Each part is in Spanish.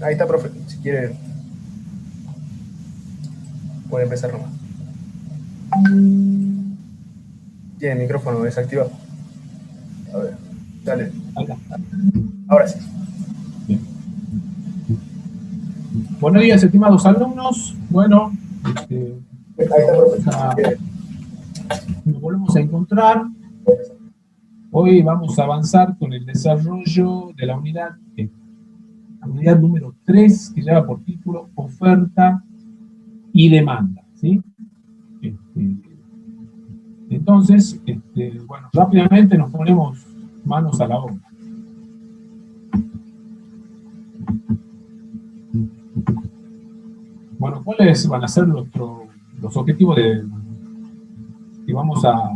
Ahí está, profe. Si quiere, puede empezar nomás. Tiene el micrófono desactivado. A ver, dale. Acá. Ahora sí. Bien. Buenos días, estimados alumnos. Bueno, Ahí está, profe. nos volvemos a encontrar. Hoy vamos a avanzar con el desarrollo de la unidad número 3, que lleva por título Oferta y Demanda, ¿sí? Entonces, bueno, rápidamente nos ponemos manos a la obra. Bueno, ¿cuáles van a ser los objetivos que vamos a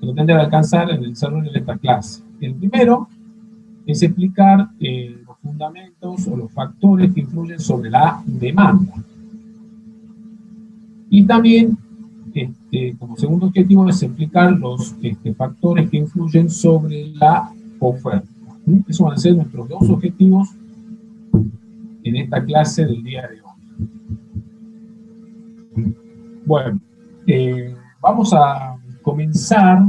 pretender alcanzar en el desarrollo de esta clase? El primero es explicar los fundamentos o los factores que influyen sobre la demanda. Y también, como segundo objetivo, es explicar los factores que influyen sobre la oferta. Esos van a ser nuestros dos objetivos en esta clase del día de hoy. Bueno, vamos a comenzar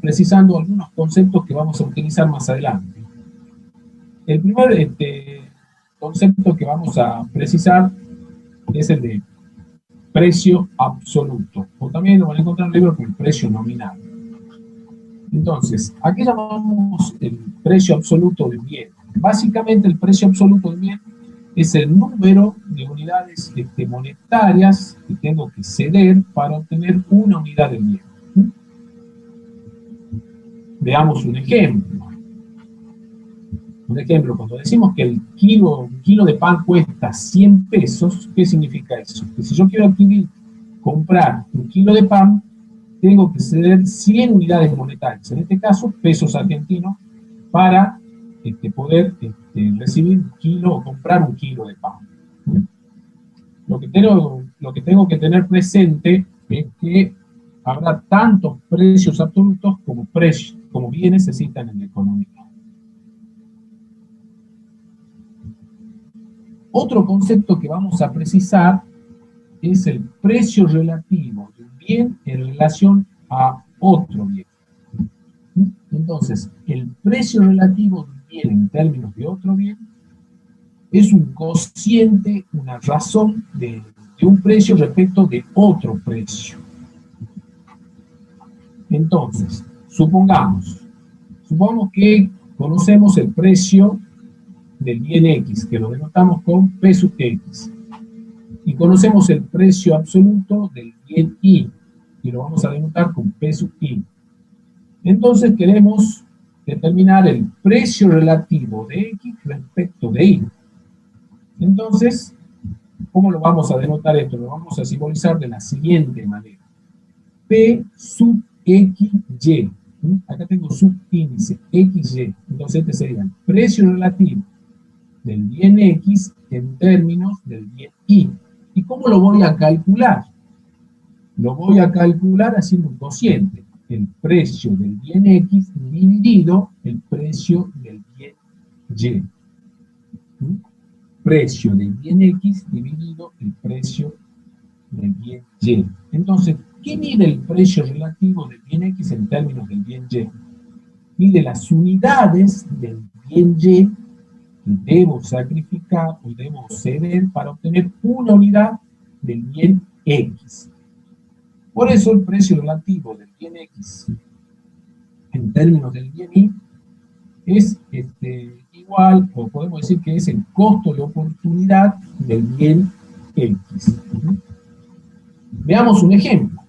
precisando algunos conceptos que vamos a utilizar más adelante. El primer concepto que vamos a precisar es el de precio absoluto, o también lo van a encontrar en el libro como el precio nominal. Entonces, ¿a qué llamamos el precio absoluto del bien? Básicamente el precio absoluto del bien es el número de unidades monetarias que tengo que ceder para obtener una unidad de bien. Veamos un ejemplo. Un ejemplo, cuando decimos que un kilo de pan cuesta 100 pesos, ¿qué significa eso? Que si yo quiero comprar un kilo de pan, tengo que ceder 100 unidades monetarias, en este caso pesos argentinos, para poder recibir un kilo o comprar un kilo de pan. Lo que tengo que tener presente es que habrá tantos precios absolutos como bienes se citan en la economía. Otro concepto que vamos a precisar es el precio relativo de un bien en relación a otro bien. Entonces, el precio relativo de un bien en términos de otro bien es un cociente, una razón de un precio respecto de otro precio. Entonces, supongamos que conocemos el precio del bien X, que lo denotamos con P sub X, y conocemos el precio absoluto del bien Y, y lo vamos a denotar con P sub Y. Entonces queremos determinar el precio relativo de X respecto de Y. Entonces, ¿cómo lo vamos a denotar esto? Lo vamos a simbolizar de la siguiente manera. P sub XY. Acá tengo subíndice XY. Entonces este sería el precio relativo del bien X en términos del bien Y. ¿Y cómo lo voy a calcular? Lo voy a calcular haciendo un cociente. El precio del bien X dividido el precio del bien Y. Precio del bien X dividido el precio del bien Y. Entonces, ¿qué mide el precio relativo del bien X en términos del bien Y? Mide las unidades del bien Y que debo sacrificar o debo ceder para obtener una unidad del bien X. Por eso el precio relativo del bien X en términos del bien Y es igual, o podemos decir que es el costo de oportunidad del bien X. Veamos un ejemplo.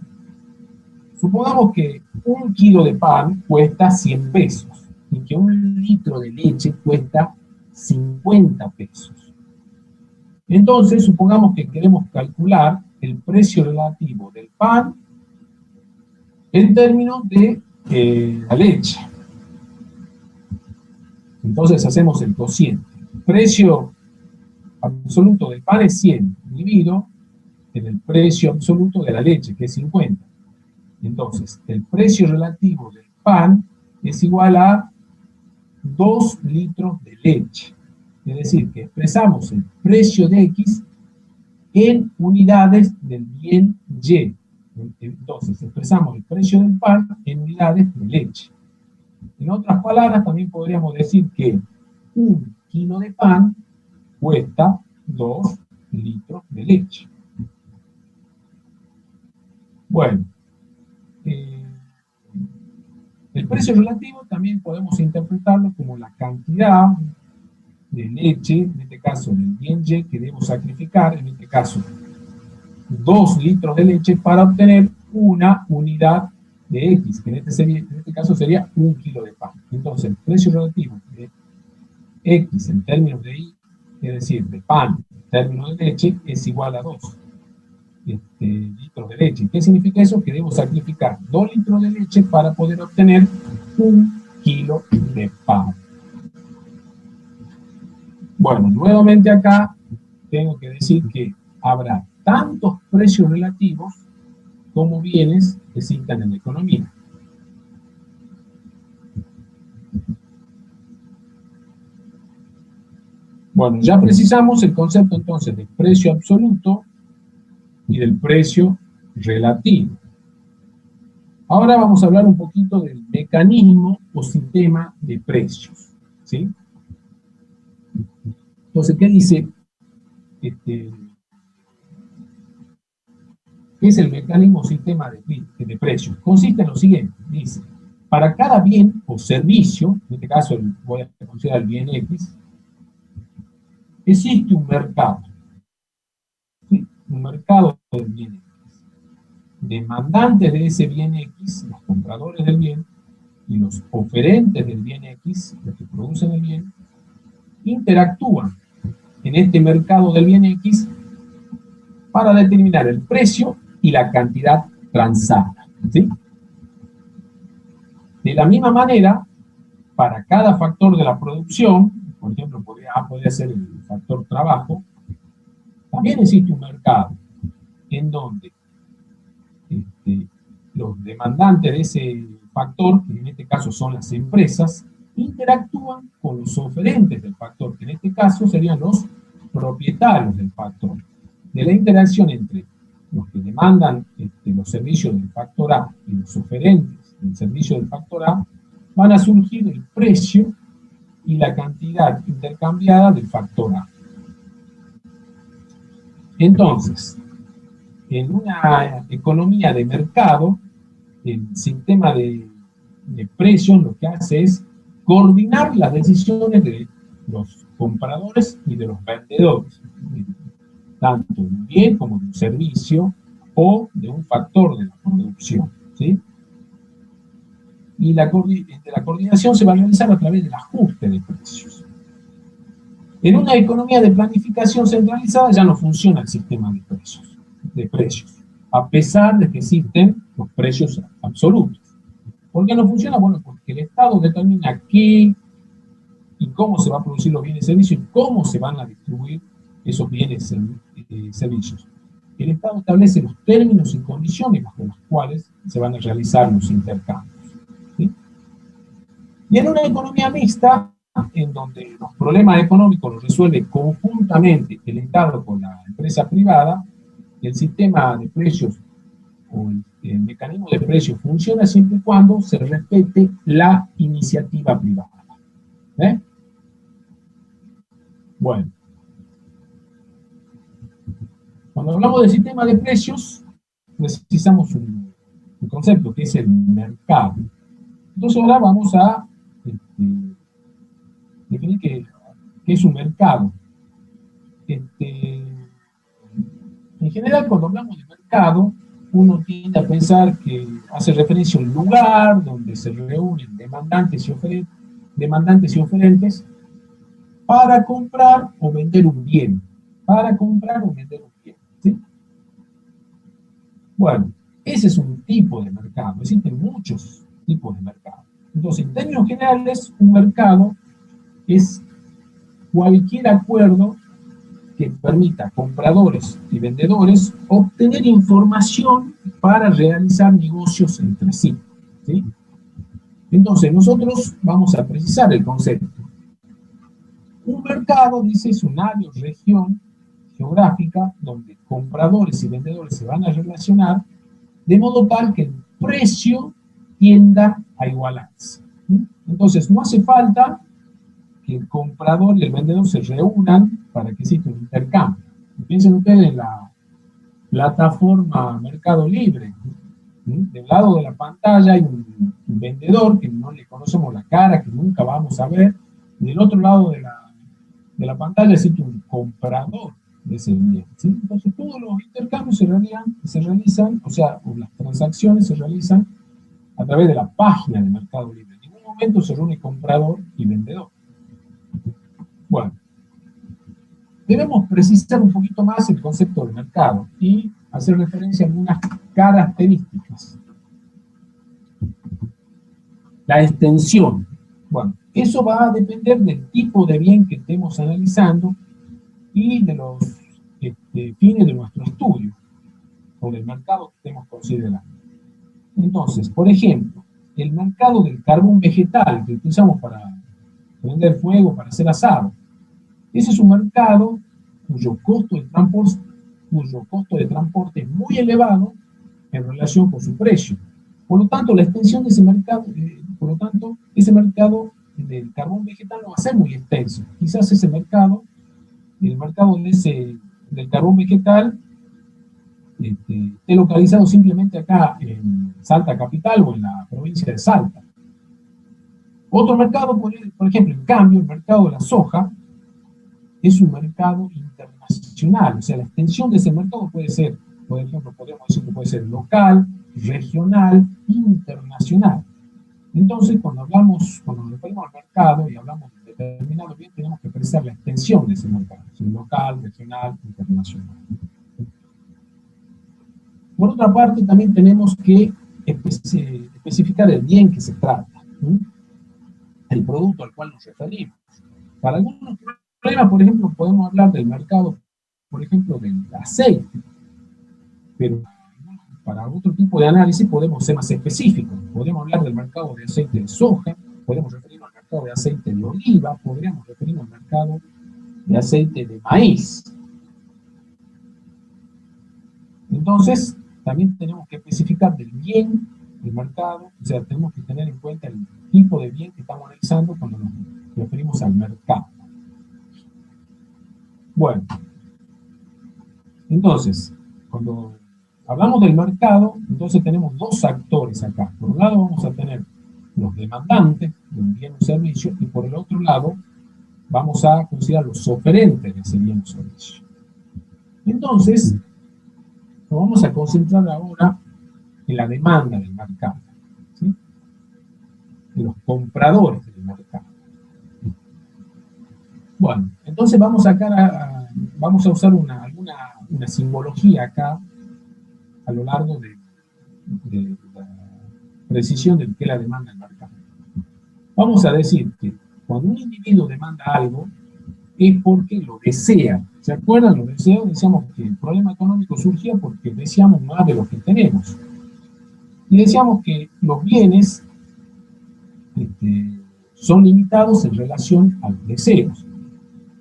Supongamos que un kilo de pan cuesta 100 pesos y que un litro de leche cuesta 50 pesos. Entonces, supongamos que queremos calcular el precio relativo del pan en términos de la leche. Entonces hacemos el cociente. Precio absoluto del pan es 100, dividido en el precio absoluto de la leche, que es 50. Entonces, el precio relativo del pan es igual a 2 litros de leche. Es decir, que expresamos el precio de X en unidades del bien Y. Entonces, expresamos el precio del pan en unidades de leche. En otras palabras, también podríamos decir que 1 kilo de pan cuesta 2 litros de leche. Bueno, el precio relativo también podemos interpretarlo como la cantidad de leche, en este caso del bien Y, que debo sacrificar, en este caso 2 litros de leche, para obtener una unidad de X, que en este caso sería 1 kilo de pan. Entonces, el precio relativo de X en términos de Y, es decir, de pan en términos de leche, es igual a 2 litros de leche. ¿Qué significa eso? Que debo sacrificar 2 litros de leche para poder obtener 1 kilo de pan. Bueno, nuevamente acá tengo que decir que habrá tantos precios relativos como bienes que existan en la economía. Bueno, ya precisamos el concepto entonces del precio absoluto y del precio relativo. Ahora vamos a hablar un poquito del mecanismo o sistema de precios, ¿sí? Entonces, ¿qué dice? ¿Qué es el mecanismo o sistema de precios? Consiste en lo siguiente, dice, para cada bien o servicio, en este caso voy a considerar el bien X, existe un mercado, ¿sí? Un mercado del bien X. Demandantes de ese bien X, los compradores del bien, y los oferentes del bien X, los que producen el bien, interactúan en este mercado del bien X para determinar el precio y la cantidad transada, ¿sí? De la misma manera, para cada factor de la producción, por ejemplo, podría ser el factor trabajo, también existe un mercado en donde los demandantes de ese factor, que en este caso son las empresas, interactúan con los oferentes del factor, que en este caso serían los propietarios del factor. De la interacción entre los que demandan los servicios del factor A y los oferentes del servicio del factor A, van a surgir el precio y la cantidad intercambiada del factor A. Entonces, en una economía de mercado, el sistema de precios lo que hace es coordinar las decisiones de los compradores y de los vendedores, tanto de un bien como de un servicio o de un factor de la producción, ¿sí? Y la coordinación se va a realizar a través del ajuste de precios. En una economía de planificación centralizada ya no funciona el sistema de precios, a pesar de que existen los precios absolutos. ¿Por qué no funciona? Bueno, porque el Estado determina qué y cómo se van a producir los bienes y servicios y cómo se van a distribuir esos bienes y servicios. El Estado establece los términos y condiciones bajo los cuales se van a realizar los intercambios, ¿sí? Y en una economía mixta, en donde los problemas económicos los resuelve conjuntamente el Estado con la empresa privada, el sistema de precios o el mecanismo de precios funciona siempre y cuando se respete la iniciativa privada. ¿Eh? Bueno, cuando hablamos del sistema de precios, necesitamos un concepto que es el mercado. Entonces ahora vamos a definir qué es un mercado. En general, cuando hablamos de mercado, uno tiende a pensar que hace referencia a un lugar donde se reúnen demandantes y oferentes para comprar o vender un bien. ¿Sí? Bueno, ese es un tipo de mercado. Existen muchos tipos de mercado. Entonces, en términos generales, un mercado es cualquier acuerdo que permita a compradores y vendedores obtener información para realizar negocios entre sí, ¿sí? Entonces, nosotros vamos a precisar el concepto. Un mercado, dice, es un área o región geográfica donde compradores y vendedores se van a relacionar de modo tal que el precio tienda a igualarse. Entonces, no hace falta que el comprador y el vendedor se reúnan para que exista un intercambio. Piensen ustedes en la plataforma Mercado Libre. Del lado de la pantalla hay un vendedor que no le conocemos la cara, que nunca vamos a ver, y del otro lado de la pantalla existe un comprador de ese bien, ¿sí? Entonces todos los intercambios se realizan, o sea, las transacciones se realizan a través de la página de Mercado Libre. En ningún momento se reúne comprador y vendedor. Bueno, debemos precisar un poquito más el concepto de mercado y hacer referencia a algunas características. La extensión. Bueno, eso va a depender del tipo de bien que estemos analizando y de los fines de nuestro estudio sobre el mercado que estemos considerando. Entonces, por ejemplo, el mercado del carbón vegetal que utilizamos para prender fuego, para hacer asado, ese es un mercado cuyo costo de transporte es muy elevado en relación con su precio. Por lo tanto, la extensión de ese mercado, ese mercado del carbón vegetal no va a ser muy extenso. Quizás ese mercado, el mercado del carbón vegetal, esté localizado simplemente acá en Salta Capital o en la provincia de Salta. Otro mercado, por ejemplo, en cambio, el mercado de la soja es un mercado internacional. O sea, la extensión de ese mercado puede ser, por ejemplo, podríamos decir que puede ser local, regional, internacional. Entonces, cuando nos referimos al mercado y hablamos de determinado bien, tenemos que precisar la extensión de ese mercado, local, regional, internacional. Por otra parte, también tenemos que especificar el bien que se trata, el producto al cual nos referimos. Para algunos problemas, por ejemplo, podemos hablar del mercado, por ejemplo, del aceite, pero para otro tipo de análisis podemos ser más específicos. Podemos hablar del mercado de aceite de soja, podemos referirnos al mercado de aceite de oliva, podríamos referirnos al mercado de aceite de maíz. Entonces, también tenemos que especificar del bien del mercado, o sea, tenemos que tener en cuenta el tipo de bien que estamos analizando cuando nos referimos al mercado. Bueno, entonces, cuando hablamos del mercado, entonces tenemos dos actores acá. Por un lado vamos a tener los demandantes de un bien o servicio y por el otro lado vamos a considerar los oferentes de ese bien o servicio. Entonces, nos vamos a concentrar ahora en la demanda del mercado, ¿sí? En los compradores del mercado. Bueno, entonces vamos a usar una simbología acá a lo largo de la precisión de qué es la demanda del mercado. Vamos a decir que cuando un individuo demanda algo es porque lo desea. ¿Se acuerdan? Los deseos, decíamos que el problema económico surgía porque deseamos más de lo que tenemos. Y decíamos que los bienes son limitados en relación a los deseos.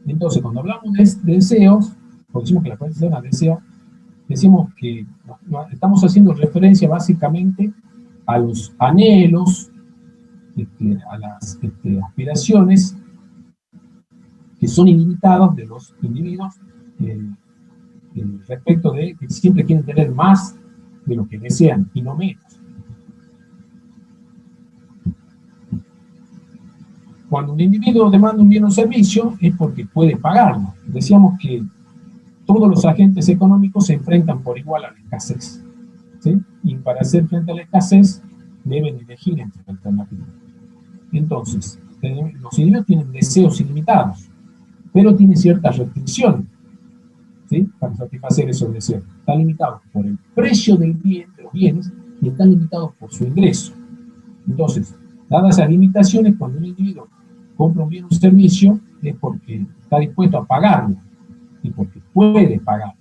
Entonces, cuando hablamos de deseos, o decimos que la persona desea, decimos que estamos haciendo referencia básicamente a los anhelos, a las aspiraciones que son ilimitados de los individuos respecto de que siempre quieren tener más de lo que desean y no menos. Cuando un individuo demanda un bien o servicio es porque puede pagarlo. Decíamos que todos los agentes económicos se enfrentan por igual a la escasez, ¿sí? Y para hacer frente a la escasez deben elegir entre alternativas. Entonces, los individuos tienen deseos ilimitados, pero tienen ciertas restricciones, ¿sí? Para satisfacer esos deseos. Están limitados por el precio del bien, de los bienes, y están limitados por su ingreso. Entonces, dadas esas limitaciones, cuando un individuo compra un bien o un servicio, es porque está dispuesto a pagarlo, y porque puede pagarlo.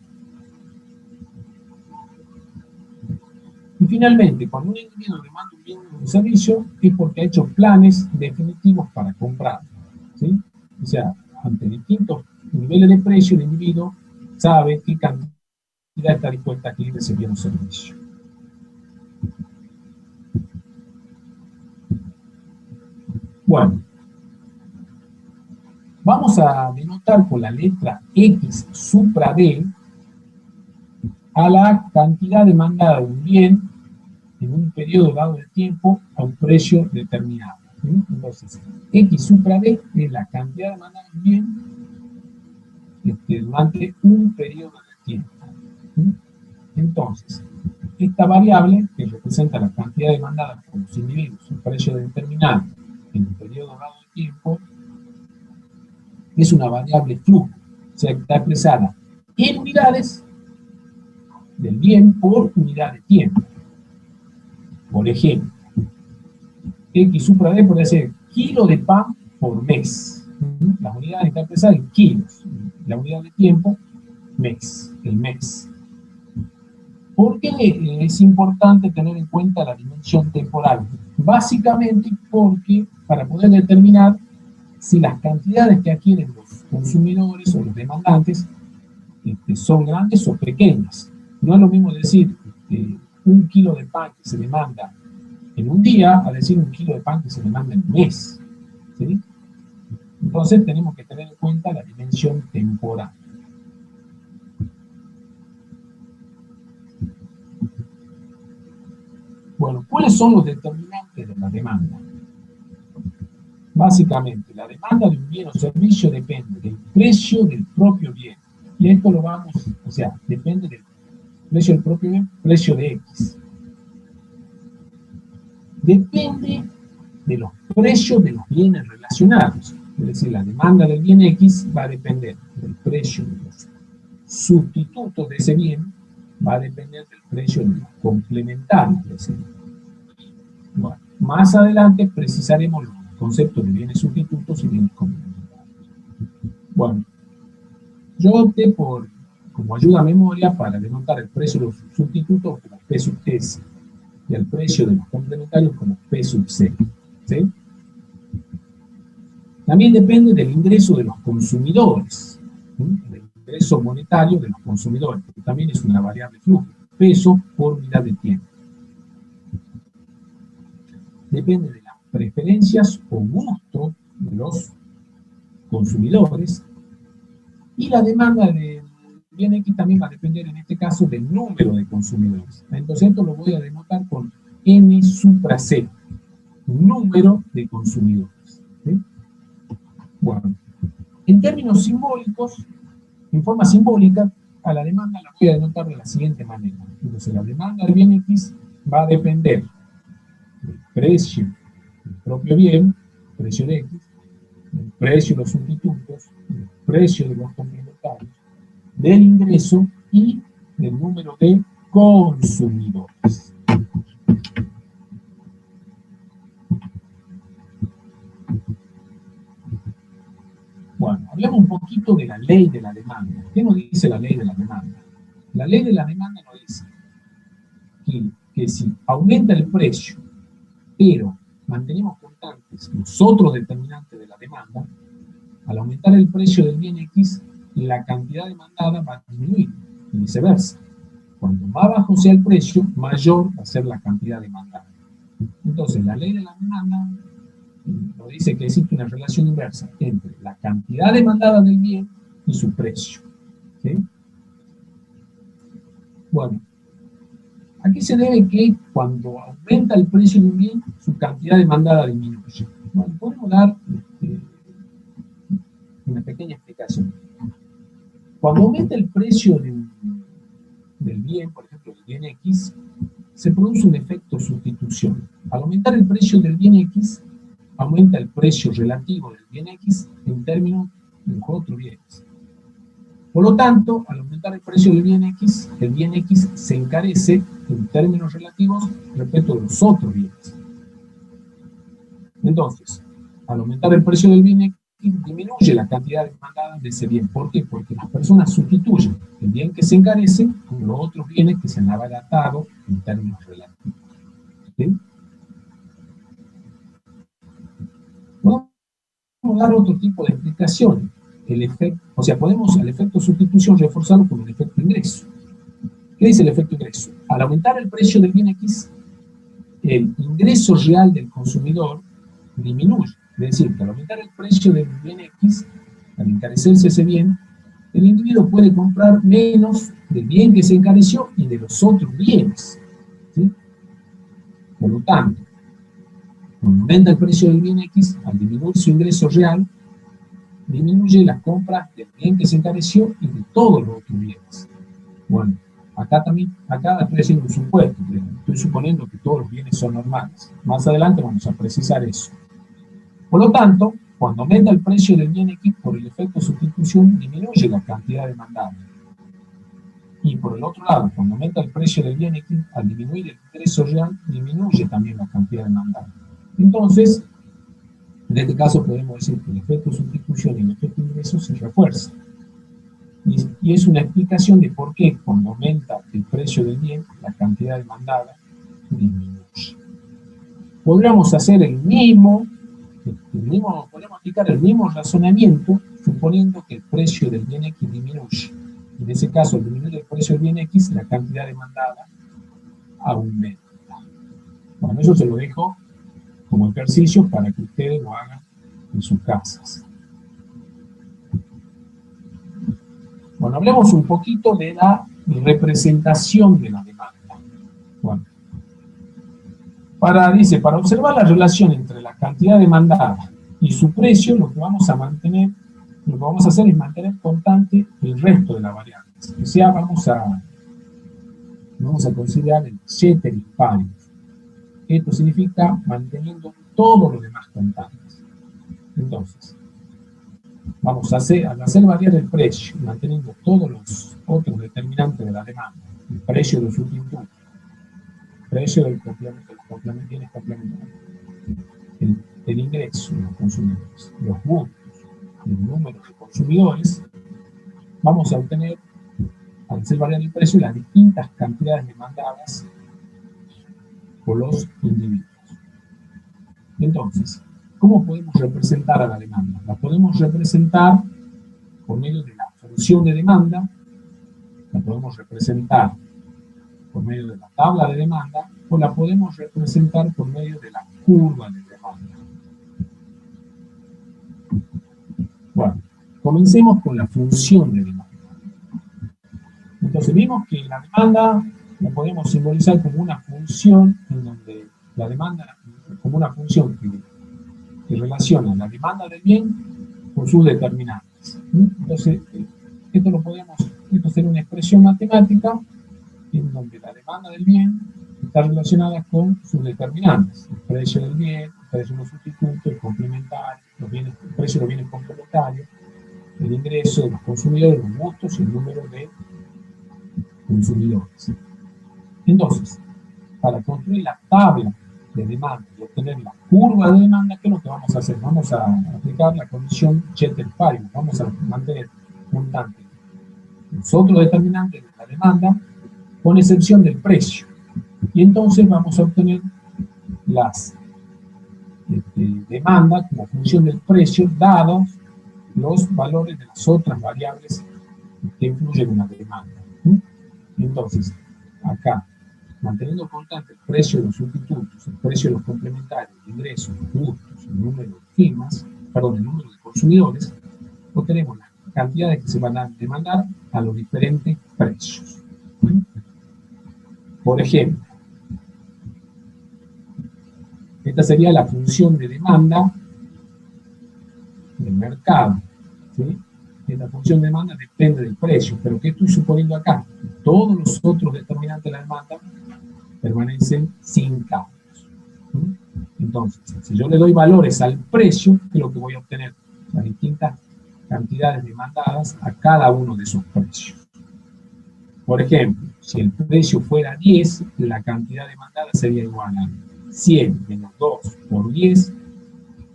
Y finalmente, cuando un individuo demanda un bien o un servicio, es porque ha hecho planes definitivos para comprarlo, ¿sí? O sea, ante distintos niveles de precio, el individuo sabe qué cantidad está dispuesta a adquirir ese bien o servicio. Bueno, vamos a denotar con la letra X supra D a la cantidad demandada de un bien en un periodo dado de tiempo a un precio determinado. Entonces, X supra D es la cantidad demandada de un bien durante un periodo de tiempo. Entonces, esta variable, que representa la cantidad demandada por los individuos, un precio determinado en un periodo dado de tiempo, es una variable flujo, o sea, está expresada en unidades del bien por unidad de tiempo. Por ejemplo, X supra D puede ser kilo de pan por mes. Las unidades están expresadas en kilos. La unidad de tiempo, mes, el mes. ¿Por qué es importante tener en cuenta la dimensión temporal? Básicamente porque para poder determinar si las cantidades que adquieren los consumidores o los demandantes son grandes o pequeñas. No es lo mismo decir un kilo de pan que se demanda en un día a decir un kilo de pan que se demanda en un mes. ¿Sí? Entonces tenemos que tener en cuenta la dimensión temporal. Bueno, ¿cuáles son los determinantes de la demanda? Básicamente, la demanda de un bien o servicio depende del precio del propio bien. Y esto lo vamos, o sea, depende del precio del propio bien, precio de X. Depende de los precios de los bienes relacionados. Es decir, la demanda del bien X va a depender del precio de los sustitutos de ese bien, va a depender del precio de los complementarios de ese bien. Bueno, más adelante precisaremos los conceptos de bienes sustitutos y bienes complementarios. Bueno, yo opté como ayuda a memoria para denotar el precio de los sustitutos como P sub S y el precio de los complementarios como P sub C. ¿Sí? También depende del ingreso de los consumidores, del ingreso monetario de los consumidores, que también es una variable flujo, peso por unidad de tiempo. Depende de las preferencias o gusto de los consumidores, y la demanda del bien X también va a depender en este caso del número de consumidores. Entonces esto lo voy a denotar con N supra C, número de consumidores. ¿Sí? Bueno, en términos simbólicos, en forma simbólica, a la demanda la voy a denotar de la siguiente manera. Entonces la demanda del bien X va a depender del precio del propio bien, precio de X, del precio de los sustitutos, del precio de los complementarios, del ingreso y del número de consumidores. Bueno, hablemos un poquito de la ley de la demanda. ¿Qué nos dice la ley de la demanda? La ley de la demanda nos dice que si aumenta el precio, pero mantenemos constantes los otros determinantes de la demanda, al aumentar el precio del bien X, la cantidad demandada va a disminuir, y viceversa. Cuanto más bajo sea el precio, mayor va a ser la cantidad demandada. Entonces, la ley de la demanda nos dice que existe una relación inversa entre la cantidad demandada del bien y su precio. ¿Sí? Bueno, aquí se debe que cuando aumenta el precio de un bien, su cantidad demandada disminuye. Bueno, podemos dar una pequeña explicación. Cuando aumenta el precio del bien, por ejemplo, del bien X, se produce un efecto sustitución. Al aumentar el precio del bien X, aumenta el precio relativo del bien X en términos de los otros bienes. Por lo tanto, al aumentar el precio del bien X se encarece en términos relativos respecto de los otros bienes. Entonces, al aumentar el precio del bien X, disminuye la cantidad demandada de ese bien. ¿Por qué? Porque las personas sustituyen el bien que se encarece con los otros bienes que se han abaratado en términos relativos. ¿Sí? Podemos dar otro tipo de explicación. el efecto, o sea, podemos al efecto sustitución reforzarlo con el efecto ingreso. ¿Qué dice el efecto ingreso? Al aumentar el precio del bien X, el ingreso real del consumidor disminuye. Es decir, que al aumentar el precio del bien X, al encarecerse ese bien, el individuo puede comprar menos del bien que se encareció y de los otros bienes. ¿Sí? Por lo tanto, cuando aumenta el precio del bien X, al disminuir su ingreso real, disminuye las compras del bien que se encareció y de todos los otros bienes. Bueno, acá estoy haciendo un supuesto, estoy suponiendo que todos los bienes son normales. Más adelante vamos a precisar eso. Por lo tanto, cuando aumenta el precio del bien X por el efecto de sustitución, disminuye la cantidad demandada. Y por el otro lado, cuando aumenta el precio del bien X, al disminuir el ingreso real, disminuye también la cantidad demandada. Entonces, en este caso podemos decir que el efecto de sustitución y el efecto de ingreso se refuerzan. Y es una explicación de por qué cuando aumenta el precio del bien, la cantidad demandada disminuye. Podríamos hacer podríamos aplicar el mismo razonamiento suponiendo que el precio del bien X disminuye. En ese caso, al disminuir el precio del bien X, la cantidad demandada aumenta. Bueno, eso se lo dejo como ejercicio para que ustedes lo hagan en sus casas. Bueno, hablemos un poquito de la representación de la demanda. Bueno, para observar la relación entre la cantidad demandada y su precio, lo que vamos a hacer es mantener constante el resto de las variables. O sea, vamos a considerar el ceteris paribus. Esto significa manteniendo todo lo demás constantes. Entonces, al hacer variar el precio, manteniendo todos los otros determinantes de la demanda, el precio de los sustitutos, el precio del complemento, el ingreso de los consumidores, los gustos, el número de consumidores, vamos a obtener, al hacer variar el precio, las distintas cantidades demandadas por los individuos. Entonces, ¿cómo podemos representar a la demanda? La podemos representar por medio de la función de demanda, la podemos representar por medio de la tabla de demanda, o la podemos representar por medio de la curva de demanda. Bueno, comencemos con la función de demanda. Entonces vimos que la demanda la podemos simbolizar como una función en donde la demanda, como una función que relaciona la demanda del bien con sus determinantes. Entonces, esto sería una expresión matemática en donde la demanda del bien está relacionada con sus determinantes: el precio del bien, el precio de los sustitutos, el complementario, el precio de los bienes complementarios, el ingreso de los consumidores, los gustos y el número de consumidores. Entonces, para construir la tabla de demanda y obtener la curva de demanda, ¿qué es lo que vamos a hacer? Vamos a aplicar la condición ceteris paribus, vamos a mantener constante los otros determinantes de la demanda, con excepción del precio. Y entonces vamos a obtener las demandas como función del precio, dados los valores de las otras variables que influyen en la demanda. Entonces, acá, manteniendo constante el precio de los sustitutos, el precio de los complementarios, el ingreso, los gustos, el número de firmas, el número de consumidores, obtenemos las cantidades que se van a demandar a los diferentes precios. Por ejemplo, esta sería la función de demanda del mercado, ¿sí? La función de demanda depende del precio, pero ¿qué estoy suponiendo acá? Todos los otros determinantes de la demanda permanecen sin cambios. Entonces, si yo le doy valores al precio, ¿qué es lo que voy a obtener? Las distintas cantidades demandadas a cada uno de esos precios. Por ejemplo, si el precio fuera 10, la cantidad demandada sería igual a 100 menos 2 por 10,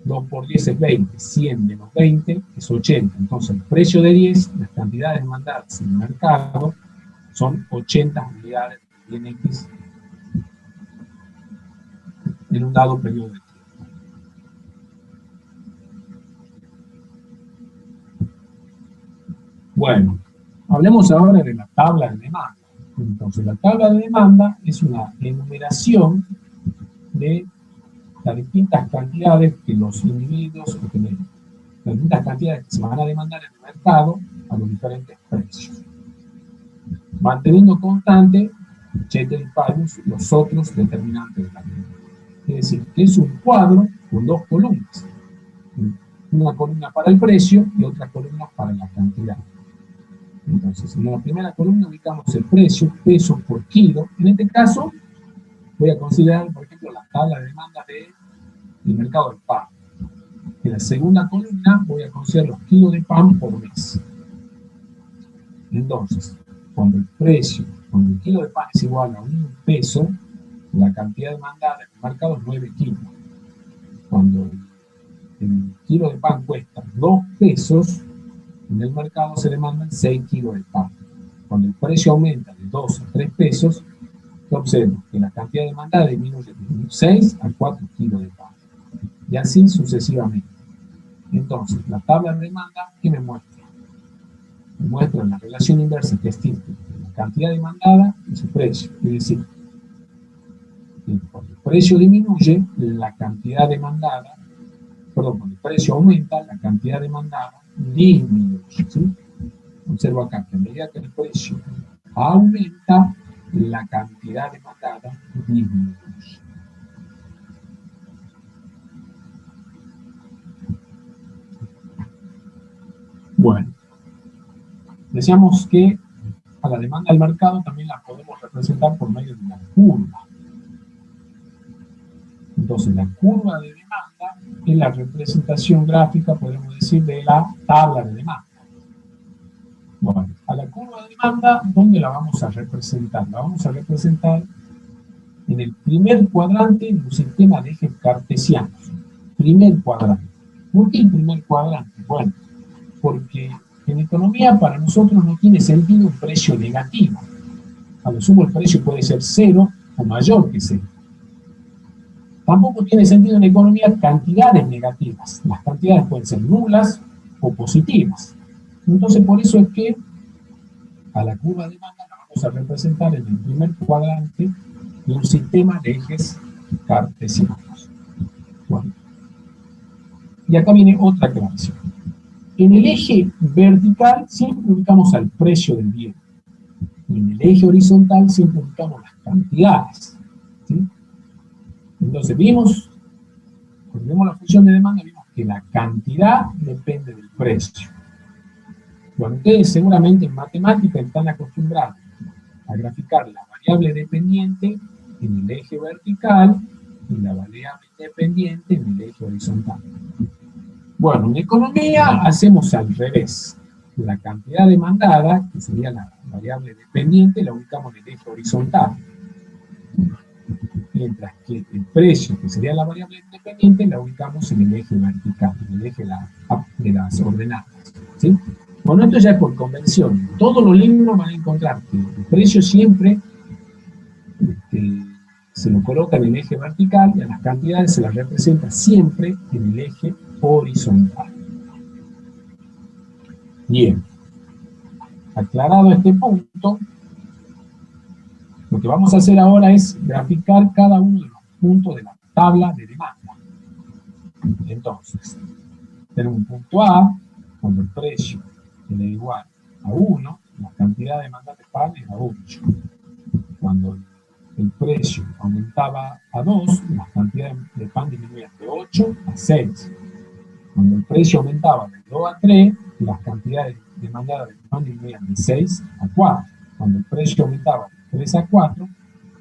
2 por 10 es 20, 100 menos 20 es 80. Entonces, el precio de 10, las cantidades demandadas en el mercado son 80 unidades de bien X en un dado periodo de tiempo. Bueno, hablemos ahora de la tabla de demanda. Entonces, la tabla de demanda es una enumeración de las distintas cantidades que los individuos, las distintas cantidades que se van a demandar en el mercado a los diferentes precios, manteniendo constante ceteris paribus los otros determinantes de la demanda. Es decir, que es un cuadro con dos columnas, una columna para el precio y otra columna para la cantidad. Entonces, en la primera columna ubicamos el precio, pesos por kilo. En este caso, voy a considerar, por ejemplo, la tabla de demanda del mercado del pan. En la segunda columna voy a considerar los kilos de pan por mes. Entonces, cuando el kilo de pan es igual a 1 peso, la cantidad demandada en el mercado es 9 kilos. Cuando el kilo de pan cuesta 2 pesos, en el mercado se demandan 6 kilos de pan. Cuando el precio aumenta de 2 a 3 pesos, yo observo que la cantidad demandada disminuye de 6 a 4 kilos de pan. Y así sucesivamente. Entonces, la tabla de demanda, ¿qué me muestra? Me muestra la relación inversa que existe entre la cantidad demandada y su precio. Es decir, que cuando el precio disminuye, la cantidad demandada, cuando el precio aumenta, la cantidad demandada disminuye. ¿Sí? Observo acá que a medida que el precio aumenta, la cantidad demandada disminuye. Bueno, decíamos que a la demanda del mercado también la podemos representar por medio de una curva. Entonces, la curva de demanda es la representación gráfica, podemos decir, de la tabla de demanda. Bueno, a la curva de demanda, ¿dónde la vamos a representar? La vamos a representar en el primer cuadrante de un sistema de ejes cartesianos. Primer cuadrante. ¿Por qué el primer cuadrante? Bueno, porque en economía para nosotros no tiene sentido un precio negativo. A lo sumo el precio puede ser 0 o mayor que 0. Tampoco tiene sentido en economía cantidades negativas. Las cantidades pueden ser nulas o positivas. Entonces, por eso es que a la curva de demanda la vamos a representar en el primer cuadrante de un sistema de ejes cartesianos. Bueno. Y acá viene otra aclaración. En el eje vertical siempre ubicamos al precio del bien. Y en el eje horizontal siempre ubicamos las cantidades. ¿Sí? Entonces cuando vemos la función de demanda, vimos que la cantidad depende del precio. Bueno, ustedes seguramente en matemática están acostumbrados a graficar la variable dependiente en el eje vertical y la variable independiente en el eje horizontal. Bueno, en economía hacemos al revés. La cantidad demandada, que sería la variable dependiente, la ubicamos en el eje horizontal. Mientras que el precio, que sería la variable independiente, la ubicamos en el eje vertical, en el eje de las ordenadas. ¿Sí? Bueno, esto ya es por convención. En todos los libros van a encontrar que el precio siempre se lo coloca en el eje vertical y a las cantidades se las representa siempre en el eje horizontal. Bien. Aclarado este punto, lo que vamos a hacer ahora es graficar cada uno de los puntos de la tabla de demanda. Entonces, tenemos un punto A, cuando el precio era igual a 1, la cantidad demandada de pan era 8. Cuando el precio aumentaba a 2, las cantidades de pan disminuían de 8 a 6. Cuando el precio aumentaba de 2 a 3, las cantidades demandadas de pan disminuían de 6 a 4. Cuando el precio aumentaba de 3 a 4,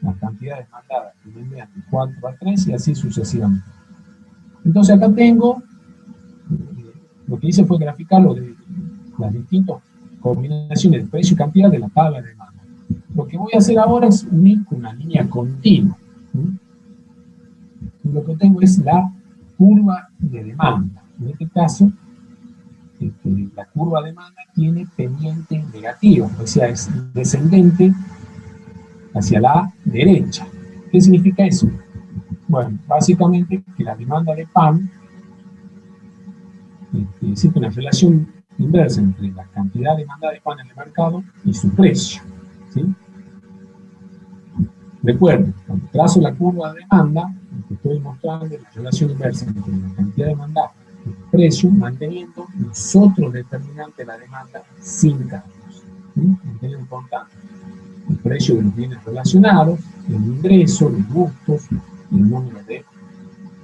las cantidades demandadas disminuían de 4 a 3 y así sucesivamente. Entonces acá tengo, lo que hice fue graficar lo de las distintas combinaciones de precio y cantidad de la tabla de demanda. Lo que voy a hacer ahora es unir con una línea continua. Y lo que tengo es la curva de demanda. En este caso, la curva de demanda tiene pendiente negativa, o sea, es descendente hacia la derecha. ¿Qué significa eso? Bueno, básicamente que la demanda de pan, existe una relación inversa entre la cantidad demandada de pan en el mercado y su precio, ¿sí? Recuerden, cuando trazo la curva de demanda, lo que estoy mostrando es la relación inversa entre la cantidad demandada y el precio, manteniendo los otros determinantes de la demanda sin cambios, ¿sí? Manteniendo en constante el precio de los bienes relacionados, el ingreso, los gustos y el número de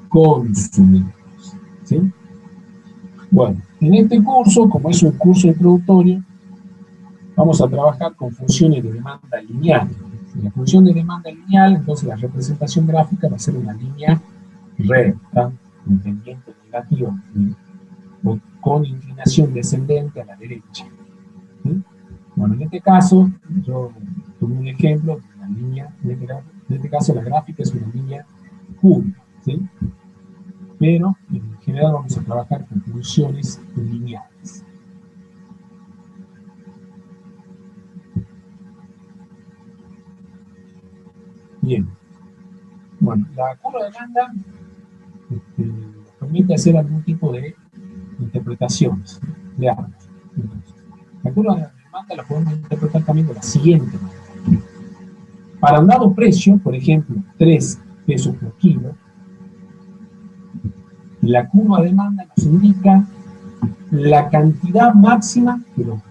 consumidores, ¿sí? Bueno, en este curso, como es un curso introductorio, vamos a trabajar con funciones de demanda lineal. La función de demanda lineal, entonces la representación gráfica va a ser una línea recta, con pendiente negativa, o con inclinación descendente a la derecha, ¿sí? Bueno, en este caso, yo tomé un ejemplo de una línea, en este caso la gráfica es una línea curva, ¿sí? Pero en general vamos a trabajar con funciones lineales. Bien, bueno, la curva de demanda nos permite hacer algún tipo de interpretaciones. Veamos. Entonces, la curva de demanda la podemos interpretar también de la siguiente manera. Para un dado precio, por ejemplo, 3 pesos por kilo, la curva de demanda nos indica la cantidad máxima que los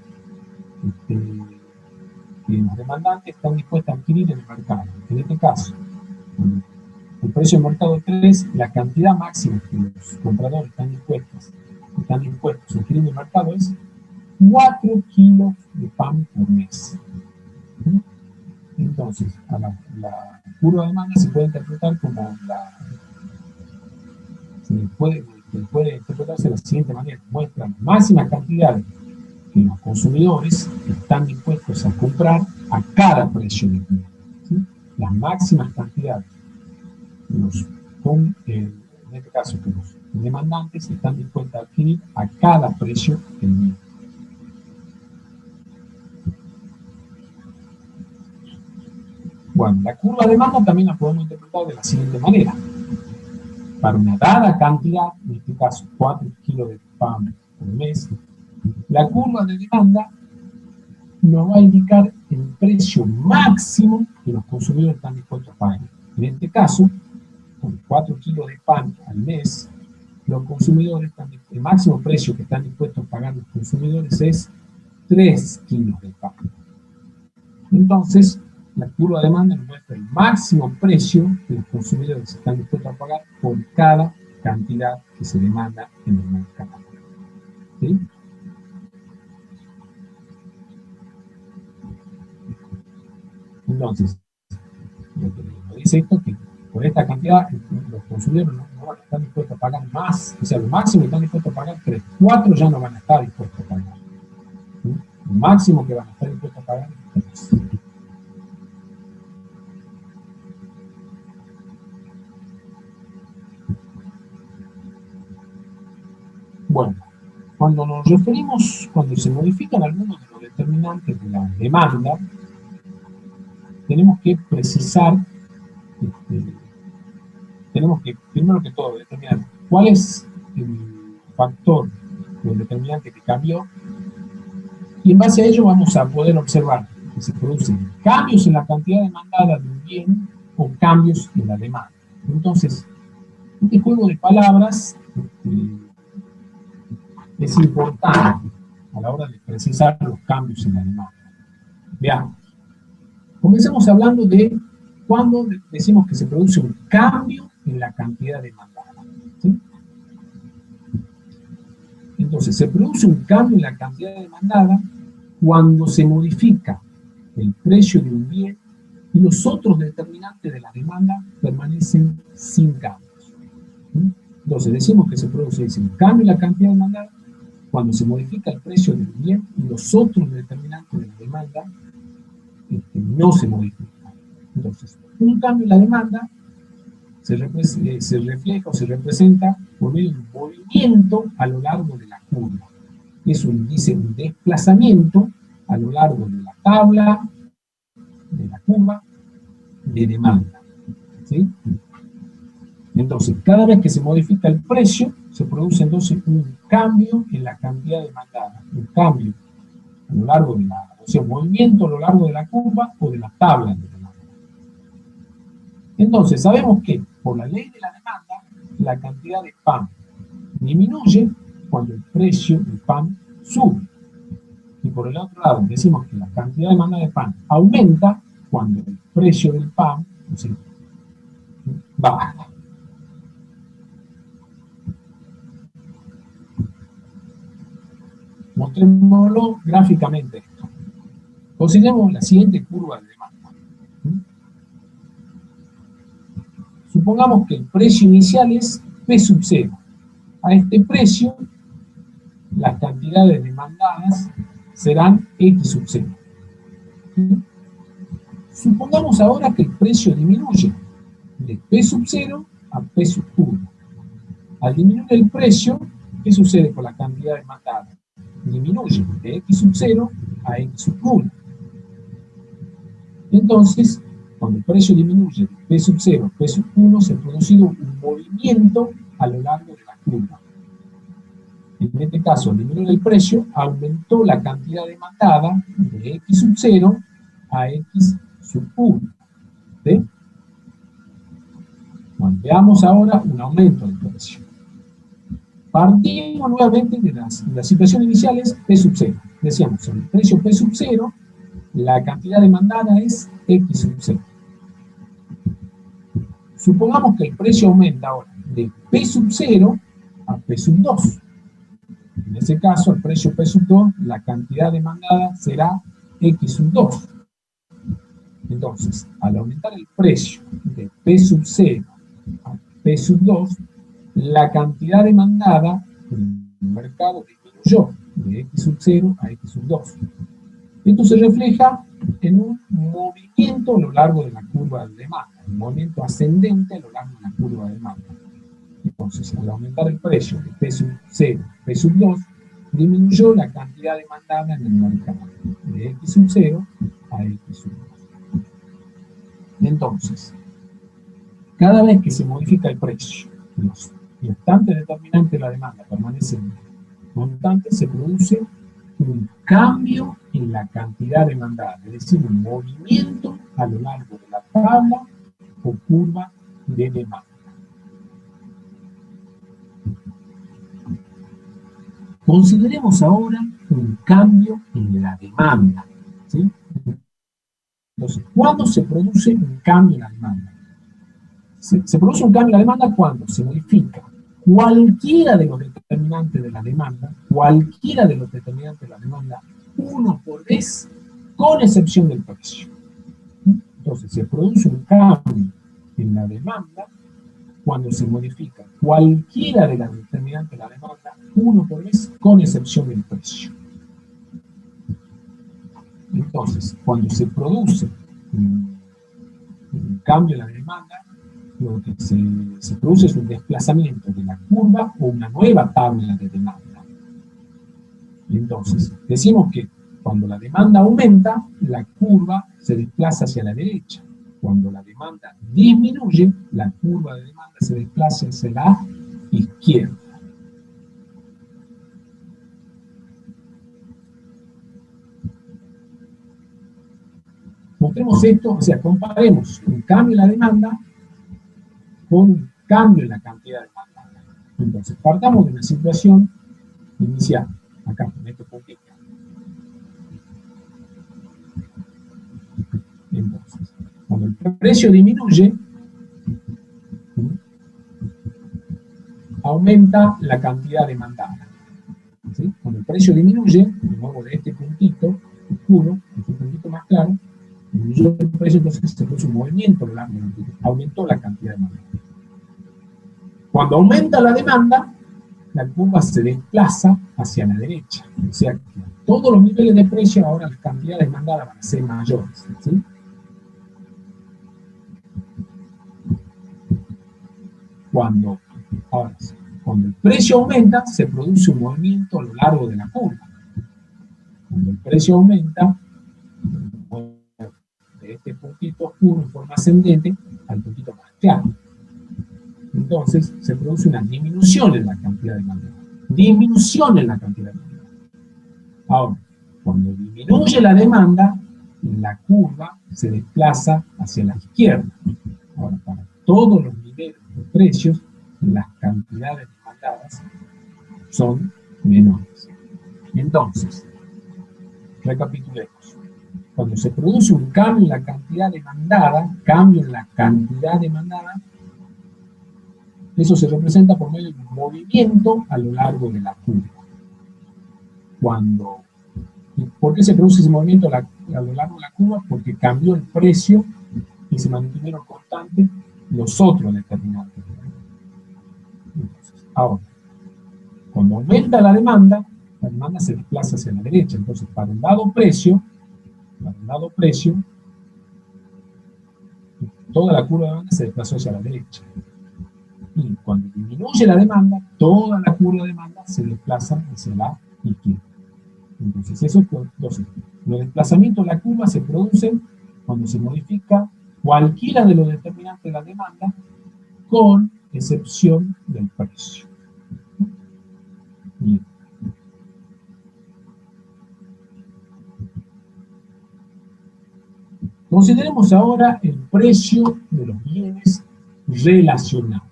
demandantes están dispuestos a adquirir en el mercado. En este caso, el precio de mercado 3, la cantidad máxima que los compradores están dispuestos a adquirir en el mercado es 4 kilos de pan por mes. Entonces, la curva de demanda se puede interpretar como puede interpretarse de la siguiente manera: muestra la máxima cantidad que los consumidores están dispuestos a comprar a cada precio de cliente, ¿sí? Las máximas cantidades en este caso que los demandantes están dispuestos a adquirir a cada precio del mismo. Bueno, la curva de demanda también la podemos interpretar de la siguiente manera. Para una dada cantidad, en este caso 4 kilos de pan por mes, la curva de demanda nos va a indicar el precio máximo que los consumidores están dispuestos a pagar. En este caso, con 4 kilos de pan al mes, los consumidores el máximo precio que están dispuestos a pagar los consumidores es 3 kilos de pan. Entonces, la curva de demanda nos muestra el máximo precio que los consumidores están dispuestos a pagar por cada cantidad que se demanda en el mercado, ¿sí? Entonces, lo que dice esto que por esta cantidad los consumidores no van a estar dispuestos a pagar más, o sea, lo máximo que están dispuestos a pagar 3, 4 ya no van a estar dispuestos a pagar, ¿sí? Lo máximo que van a estar dispuestos a pagar es 3. Bueno, cuando se modifican algunos de los determinantes de la demanda, tenemos que precisar, tenemos que, primero que todo, determinar cuál es el factor o el determinante que cambió, y en base a ello vamos a poder observar que se producen cambios en la cantidad demandada de un bien o cambios en la demanda. Entonces, este juego de palabras es importante a la hora de precisar los cambios en la demanda. Veamos. Comencemos hablando de cuando decimos que se produce un cambio en la cantidad demandada, ¿sí? Entonces, se produce un cambio en la cantidad demandada cuando se modifica el precio de un bien y los otros determinantes de la demanda permanecen sin cambios, ¿sí? Entonces, decimos que se produce un cambio en la cantidad demandada cuando se modifica el precio del bien y los otros determinantes de la demanda no se modifican. Entonces, un cambio en la demanda se refleja o se representa por medio de un movimiento a lo largo de la curva. Es un desplazamiento a lo largo de la tabla, de la curva de demanda, ¿sí? Entonces, cada vez que se modifica el precio, se produce entonces un cambio en la cantidad demandada, un cambio a lo largo de la, o sea, un movimiento a lo largo de la curva o de la tabla de demanda. Entonces, sabemos que por la ley de la demanda, la cantidad de pan disminuye cuando el precio del pan sube. Y por el otro lado, decimos que la cantidad de demanda de pan aumenta cuando el precio del pan, o sea, baja. Mostrémoslo gráficamente esto. Consideremos la siguiente curva de demanda. Supongamos que el precio inicial es P sub 0. A este precio, las cantidades demandadas serán X sub 0. Supongamos ahora que el precio disminuye de P sub 0 a P sub 1. Al disminuir el precio, ¿qué sucede con la cantidad demandada? Disminuye de X sub 0 a X sub 1. Entonces, cuando el precio disminuye de P sub 0 a P sub 1, se ha producido un movimiento a lo largo de la curva. En este caso, al disminuir el precio, aumentó la cantidad demandada de X sub 0 a X sub 1. ¿Sí? Bueno, veamos ahora un aumento del precio. Partimos nuevamente de la situación inicial es P sub 0. Decíamos, el precio P sub 0, la cantidad demandada es X sub 0. Supongamos que el precio aumenta ahora de P sub 0 a P sub 2. En ese caso, el precio P sub 2, la cantidad demandada será X sub 2. Entonces, al aumentar el precio de P sub 0 a P sub 2, la cantidad demandada en el mercado disminuyó de X sub 0 a X sub 2. Esto se refleja en un movimiento a lo largo de la curva de demanda, un movimiento ascendente a lo largo de la curva de demanda. Entonces, al aumentar el precio de P sub 0 a P sub 2, disminuyó la cantidad demandada en el mercado, de X sub 0 a X sub 2. Entonces, cada vez que se modifica el precio, los instantes determinantes de la demanda permanecen constantes, se produce un cambio en la cantidad demandada, es decir, un movimiento a lo largo de la tabla o curva de demanda. Consideremos ahora un cambio en la demanda, ¿sí? Entonces, ¿cuándo se produce un cambio en la demanda? Se produce un cambio en la demanda cuando se modifica cualquiera de los determinantes de la demanda, uno por vez, con excepción del precio. Entonces, se produce un cambio en la demanda cuando se modifica cualquiera de las determinantes de la demanda, uno por vez, con excepción del precio. Entonces, cuando se produce un cambio en la demanda, lo que se produce es un desplazamiento de la curva o una nueva tabla de demanda. Entonces, decimos que cuando la demanda aumenta, la curva se desplaza hacia la derecha. Cuando la demanda disminuye, la curva de demanda se desplaza hacia la izquierda. Mostremos esto, o sea, comparemos un cambio en la demanda con un cambio en la cantidad demandada. Entonces, partamos de una situación inicial, acá, en este puntito. Entonces, cuando el precio disminuye, aumenta la cantidad demandada. ¿Sí? Cuando el precio disminuye, de nuevo de este puntito oscuro, este puntito más claro, disminuyó el precio, entonces se produce un movimiento a lo largo del tiempo, aumentó la cantidad demandada. Cuando aumenta la demanda, la curva se desplaza hacia la derecha. O sea, que todos los niveles de precio, ahora las cantidades demandadas van a ser mayores. ¿Sí? Cuando el precio aumenta, se produce un movimiento a lo largo de la curva. Cuando el precio aumenta, de este puntito oscuro en forma ascendente al puntito más claro. entonces se produce una disminución en la cantidad demandada. Disminución en la cantidad demandada. Ahora, cuando disminuye la demanda, la curva se desplaza hacia la izquierda. Ahora, para todos los niveles de precios, las cantidades demandadas son menores. Entonces, recapitulemos. Cuando se produce un cambio en la cantidad demandada, eso se representa por medio de un movimiento a lo largo de la curva. ¿Por qué se produce ese movimiento a lo largo de la curva? Porque cambió el precio y se mantuvieron constantes los otros determinantes. Entonces, ahora, cuando aumenta la demanda se desplaza hacia la derecha. Entonces, para un dado precio, toda la curva de demanda se desplazó hacia la derecha. Y cuando disminuye la demanda, toda la curva de demanda se desplaza hacia la izquierda. Entonces, los desplazamientos de la curva se producen cuando se modifica cualquiera de los determinantes de la demanda, con excepción del precio. Bien. Consideremos ahora el precio de los bienes relacionados.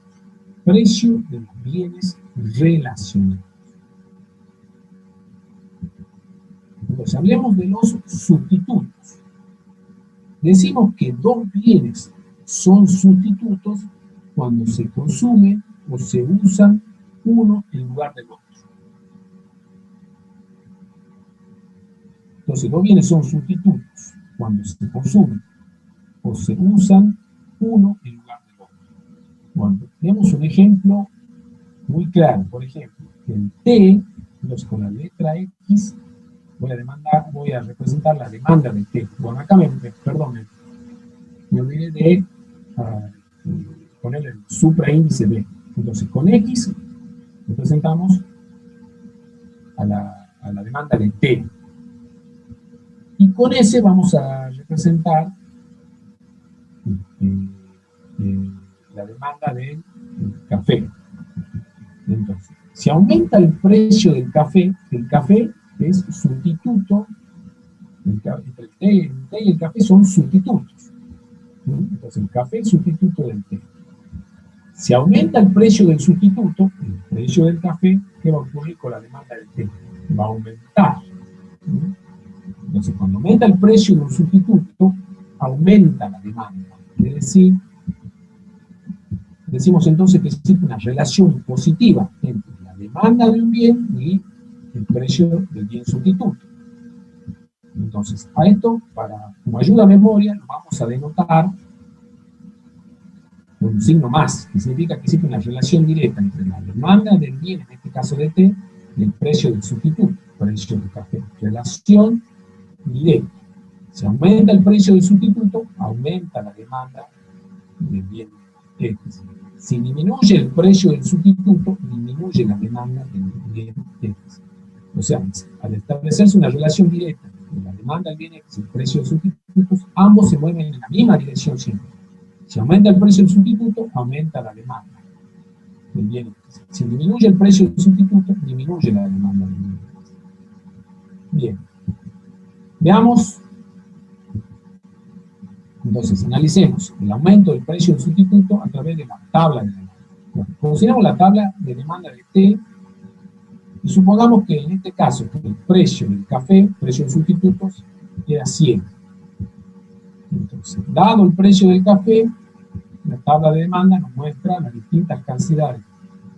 Precio de los bienes relacionados. Entonces, hablemos de los sustitutos. Decimos que dos bienes son sustitutos cuando se consumen o se usan uno en lugar del otro. Entonces, dos bienes son sustitutos cuando se consumen o se usan uno en lugar del otro. Bueno, tenemos un ejemplo muy claro. Por ejemplo, el T, entonces con la letra X, voy a representar la demanda de T. Bueno, acá me olvidé de poner el supraíndice B. Entonces, con X representamos a la demanda de T. Y con S vamos a representar la demanda del café. Entonces, si aumenta el precio del café, el café es sustituto, entre el té y el café son sustitutos. Entonces, el café es sustituto del té. Si aumenta el precio del sustituto, el precio del café, ¿qué va a ocurrir con la demanda del té? Va a aumentar. Entonces, cuando aumenta el precio de un sustituto, aumenta la demanda. Es decir, decimos entonces que existe una relación positiva entre la demanda de un bien y el precio del bien sustituto. Entonces, a esto, como ayuda a memoria, lo vamos a denotar con un signo más, que significa que existe una relación directa entre la demanda del bien, en este caso de té, y el precio del sustituto, precio del café. Relación directa. Si aumenta el precio del sustituto, aumenta la demanda del bien X. Si disminuye el precio del sustituto, disminuye la demanda del bien X. O sea, al establecerse una relación directa entre la demanda del bien X y el precio de sustitutos, ambos se mueven en la misma dirección siempre. Si aumenta el precio del sustituto, aumenta la demanda del bien X. Si disminuye el precio del sustituto, disminuye la demanda del bien X. Bien. Veamos. Entonces, analicemos el aumento del precio del sustituto a través de la tabla de demanda. Bueno, consideramos la tabla de demanda de T y supongamos que en este caso el precio del café, precio de sustitutos, era 100. Entonces, dado el precio del café, la tabla de demanda nos muestra las distintas cantidades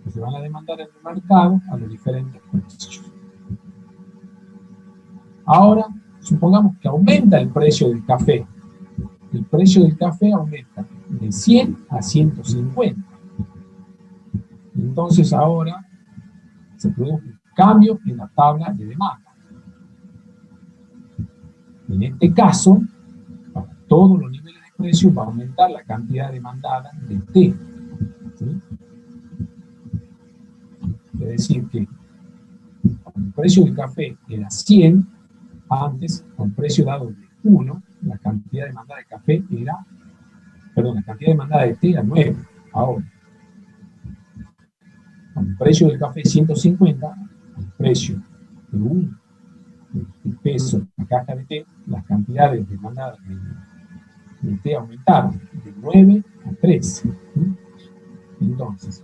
que se van a demandar en el mercado a los diferentes precios. Ahora, supongamos que aumenta el precio del café. El precio del café aumenta de 100 a 150. Entonces ahora se produce un cambio en la tabla de demanda. En este caso, para todos los niveles de precios va a aumentar la cantidad demandada de T. ¿Sí? Es decir que el precio del café era 100, antes, con precio dado de 1, la cantidad demandada de café era, la cantidad demandada de té era 9. Ahora, Cuando el precio del café es 150, el precio de un peso la caja de té, las cantidades demandadas de té aumentaron de 9 a 13. ¿Sí? Entonces,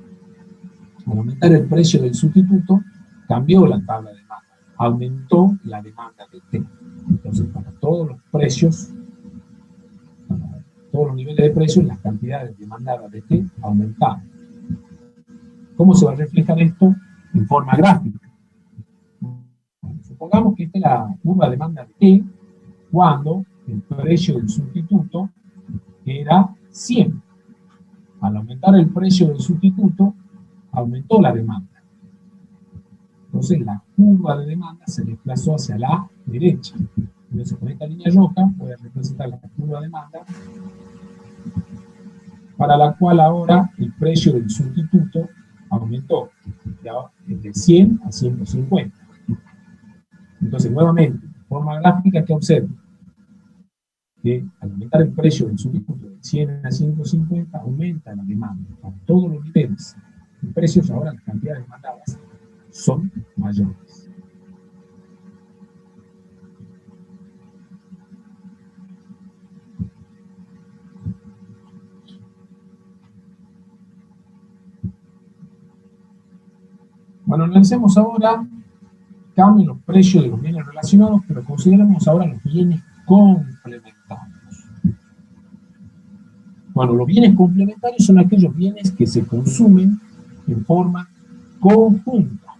al aumentar el precio del sustituto, cambió la tabla de demanda, aumentó la demanda de té. Entonces, para todos los precios, para todos los niveles de precios, las cantidades demandadas de té aumentaron. ¿Cómo se va a reflejar esto? En forma gráfica. Bueno, supongamos que esta es la curva de demanda de té cuando el precio del sustituto era 100. Al aumentar el precio del sustituto, aumentó la demanda. Entonces la curva de demanda se desplazó hacia la derecha. Entonces con esta línea roja voy a representar la curva de demanda, para la cual ahora el precio del sustituto aumentó de 100 a 150. Entonces nuevamente, de forma gráfica, que observo que al aumentar el precio del sustituto de 100 a 150 aumenta la demanda para todos los niveles de precios. Ahora las cantidades demandadas son mayores. Bueno, analicemos ahora cambio en los precios de los bienes relacionados, pero consideremos ahora los bienes complementarios. Bueno, los bienes complementarios son aquellos bienes que se consumen en forma conjunta.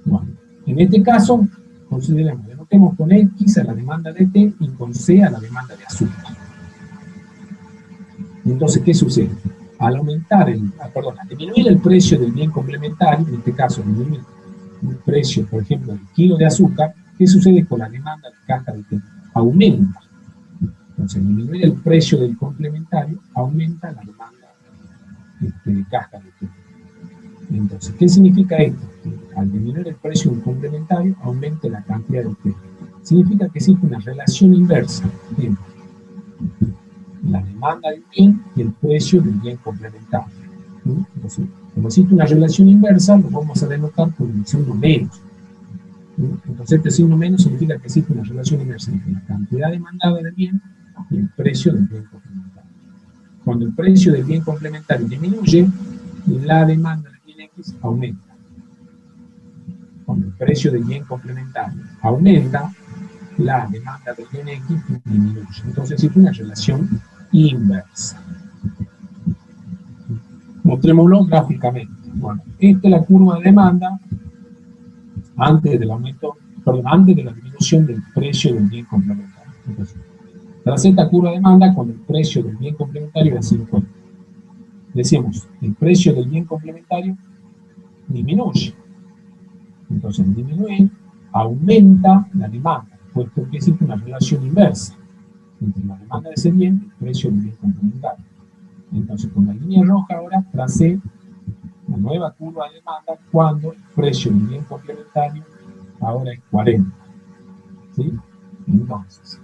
Bueno, en este caso, consideremos, denotemos con X a la demanda de té y con C a la demanda de azúcar. Y entonces, ¿qué sucede? Al aumentar al disminuir el precio del bien complementario, en este caso, disminuir el precio, por ejemplo, del kilo de azúcar, ¿qué sucede con la demanda de caja de té? Aumenta. Entonces, al disminuir el precio del complementario, aumenta la demanda de caja de té. Entonces, ¿qué significa esto? Que al disminuir el precio del complementario, aumente la cantidad de té. Significa que existe una relación inversa entre la demanda del bien y el precio del bien complementario. Entonces, como existe una relación inversa, lo vamos a denotar con el signo menos. Entonces, este signo menos significa que existe una relación inversa entre la cantidad demandada del bien y el precio del bien complementario. Cuando el precio del bien complementario disminuye, la demanda del bien X aumenta. Cuando el precio del bien complementario aumenta, la demanda del bien X disminuye. Entonces existe una relación inversa. Mostrémoslo gráficamente. Bueno, esta es la curva de demanda antes del aumento, antes de la disminución del precio del bien complementario. Entonces, tras esta curva de demanda, cuando el precio del bien complementario era 50. Decimos, el precio del bien complementario disminuye. Entonces, al disminuir, aumenta la demanda, puesto que existe una relación inversa entre la demanda de ese bien y el precio del bien complementario. Entonces, con la línea roja ahora tracé la nueva curva de demanda cuando el precio del bien complementario ahora es 40. ¿Sí? Entonces,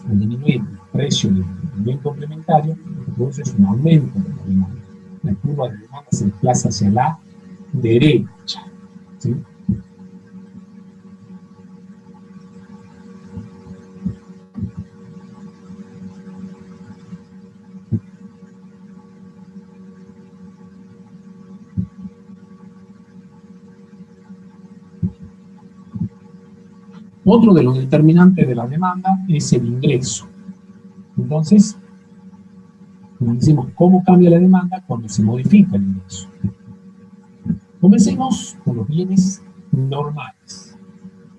al disminuir el precio del bien complementario, entonces un aumento de la demanda. La curva de demanda se desplaza hacia la derecha. ¿Sí? Otro de los determinantes de la demanda es el ingreso. Entonces, analicemos cómo cambia la demanda cuando se modifica el ingreso. Comencemos con los bienes normales.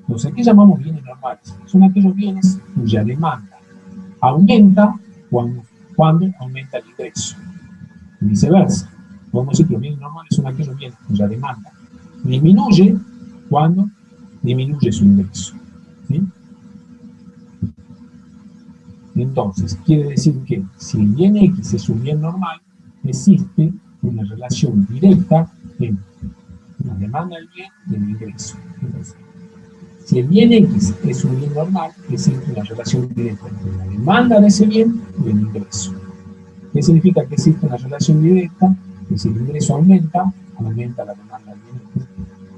Entonces, ¿qué llamamos bienes normales? Son aquellos bienes cuya demanda aumenta cuando aumenta el ingreso. Y viceversa. Podemos decir que los bienes normales son aquellos bienes cuya demanda disminuye cuando disminuye su ingreso. ¿Sí? Entonces, quiere decir que si el bien X es un bien normal, existe una relación directa entre la demanda del bien y el ingreso. Entonces, si el bien X es un bien normal, existe una relación directa entre la demanda de ese bien y el ingreso. ¿Qué significa que existe una relación directa? Si el ingreso aumenta, aumenta la demanda del bien.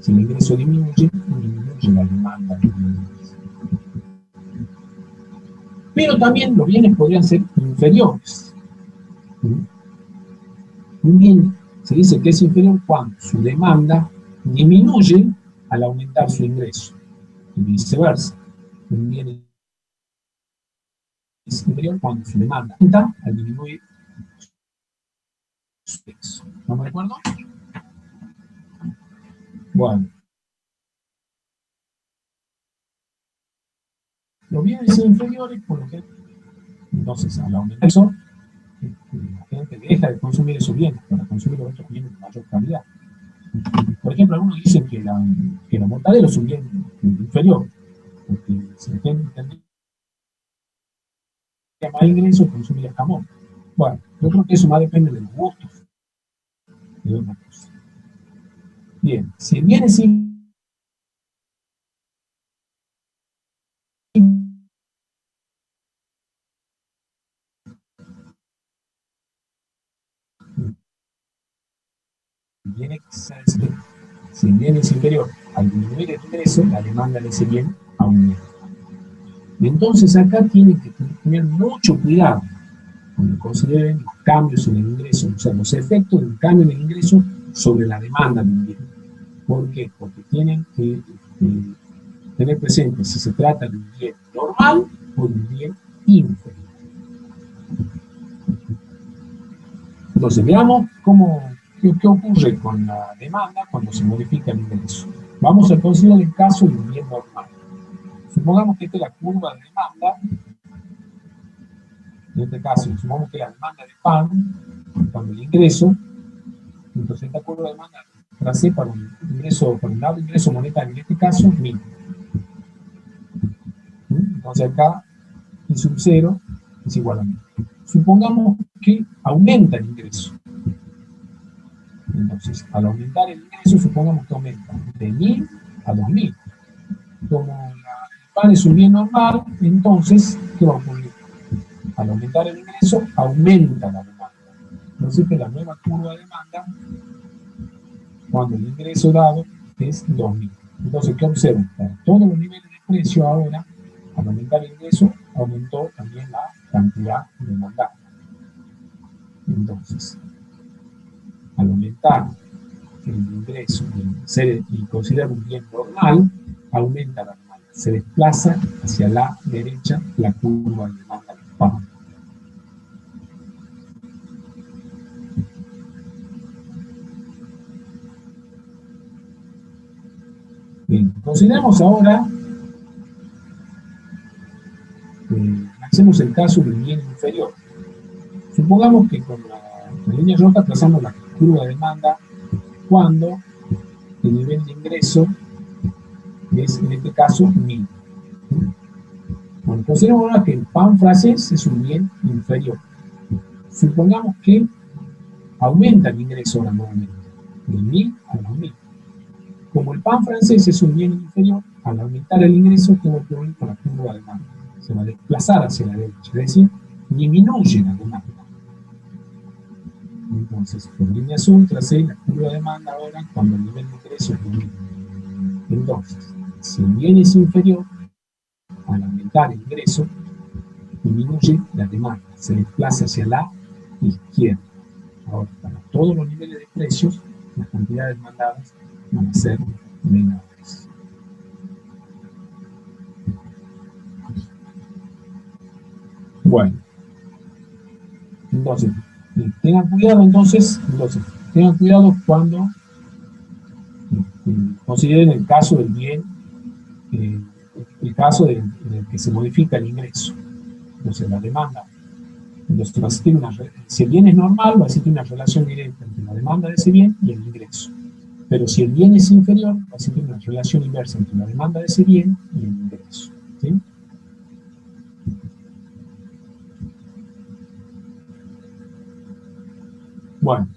Si el ingreso disminuye, disminuye la demanda del bien. Pero también los bienes podrían ser inferiores. Un bien se dice que es inferior cuando su demanda disminuye al aumentar su ingreso, y viceversa. Un bien es inferior cuando su demanda aumenta al disminuir su ingreso. ¿Estamos de acuerdo? Bueno. Los bienes inferiores, por lo que entonces al aumentar eso, la gente deja de consumir esos bienes para consumir los otros bienes de mayor calidad. Por ejemplo, algunos dicen que la mortadela es un bien inferior, porque si la gente tendría más ingresos, consumiría jamón. Bueno, yo creo que eso más depende de los gustos de otra cosa. Bien, si el bien es si el bien es inferior al disminuir el ingreso, la demanda de ese bien aumenta. Entonces acá tienen que tener mucho cuidado cuando consideren los cambios en el ingreso, o sea, los efectos del cambio en el ingreso sobre la demanda del bien. ¿Por qué? Porque tienen que tener presente si se trata de un bien normal o de un bien inferior. Entonces, veamos qué ocurre con la demanda cuando se modifica el ingreso. Vamos a considerar el caso de un bien normal. Supongamos que esta es la curva de demanda. En este caso, supongamos que la demanda de pan, cuando el ingreso, entonces esta curva de demanda tracé para un lado ingreso monetario, en este caso, 1000. Entonces acá, I sub 0 es igual a 1000. Supongamos que aumenta el ingreso. Entonces, al aumentar el ingreso, supongamos que aumenta de 1000 a 2000. Como el pan es un bien normal, entonces, ¿qué va a ocurrir? Al aumentar el ingreso, aumenta la demanda. Entonces, que la nueva curva de demanda, cuando el ingreso dado es 2000. Entonces, ¿qué observan? Para todos los niveles de precio ahora, al aumentar el ingreso, aumentó también la cantidad demandada. Entonces, al aumentar el ingreso y considerar un bien normal, aumenta la demanda. Se desplaza hacia la derecha la curva de demanda del pan. Bien, consideramos ahora, hacemos el caso del bien inferior. Supongamos que con la línea roja trazamos la curva de demanda cuando el nivel de ingreso es, en este caso, 1000. Bueno, consideramos ahora que el pan francés es un bien inferior. Supongamos que aumenta el ingreso ahora nuevamente, de 1000 a 2000. Como el pan francés es un bien inferior, al aumentar el ingreso tengo que ir con la curva de demanda. Se va a desplazar hacia la derecha, es decir, disminuye la demanda. Entonces, con línea azul tracé la curva de demanda ahora cuando el nivel de ingreso es 1000. Entonces, si el bien es inferior, al aumentar el ingreso, disminuye la demanda, se desplaza hacia la izquierda. Ahora, para todos los niveles de precios, las cantidades demandadas van a ser menores. Bueno, entonces, tengan cuidado tengan cuidado cuando consideren el caso del bien, el caso del que se modifica el ingreso. Entonces, la demanda. Entonces, va a existir si el bien es normal, va a existir una relación directa entre la demanda de ese bien y el ingreso. Pero si el bien es inferior, va a existir una relación inversa entre la demanda de ese bien y el ingreso. ¿Sí? Bueno,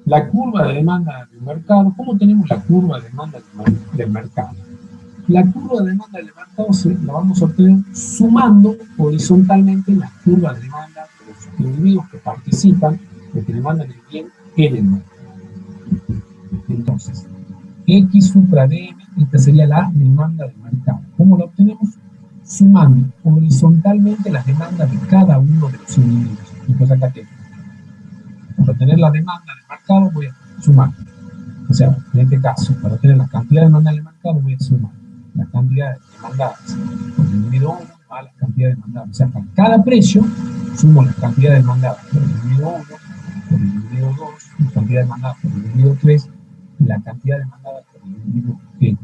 la curva de demanda del mercado, ¿cómo tenemos la curva de demanda del mercado? La curva de demanda del mercado la vamos a obtener sumando horizontalmente las curvas de demanda de los individuos que participan, los que demandan el bien E del mercado. Entonces, X supra DM, esta sería la demanda del mercado. ¿Cómo la obtenemos? Sumando horizontalmente las demandas de cada uno de los individuos. Entonces acá tengo, para obtener la demanda del mercado voy a sumar. O sea, en este caso, para obtener la cantidad de demanda del mercado voy a sumar la cantidad de demandadas por el individuo 1 a la cantidad de demandadas. O sea, para cada precio sumo la cantidad demandadas por el individuo 1, por el individuo 2, la cantidad demandada por el individuo 3 y la cantidad demandada por el individuo N.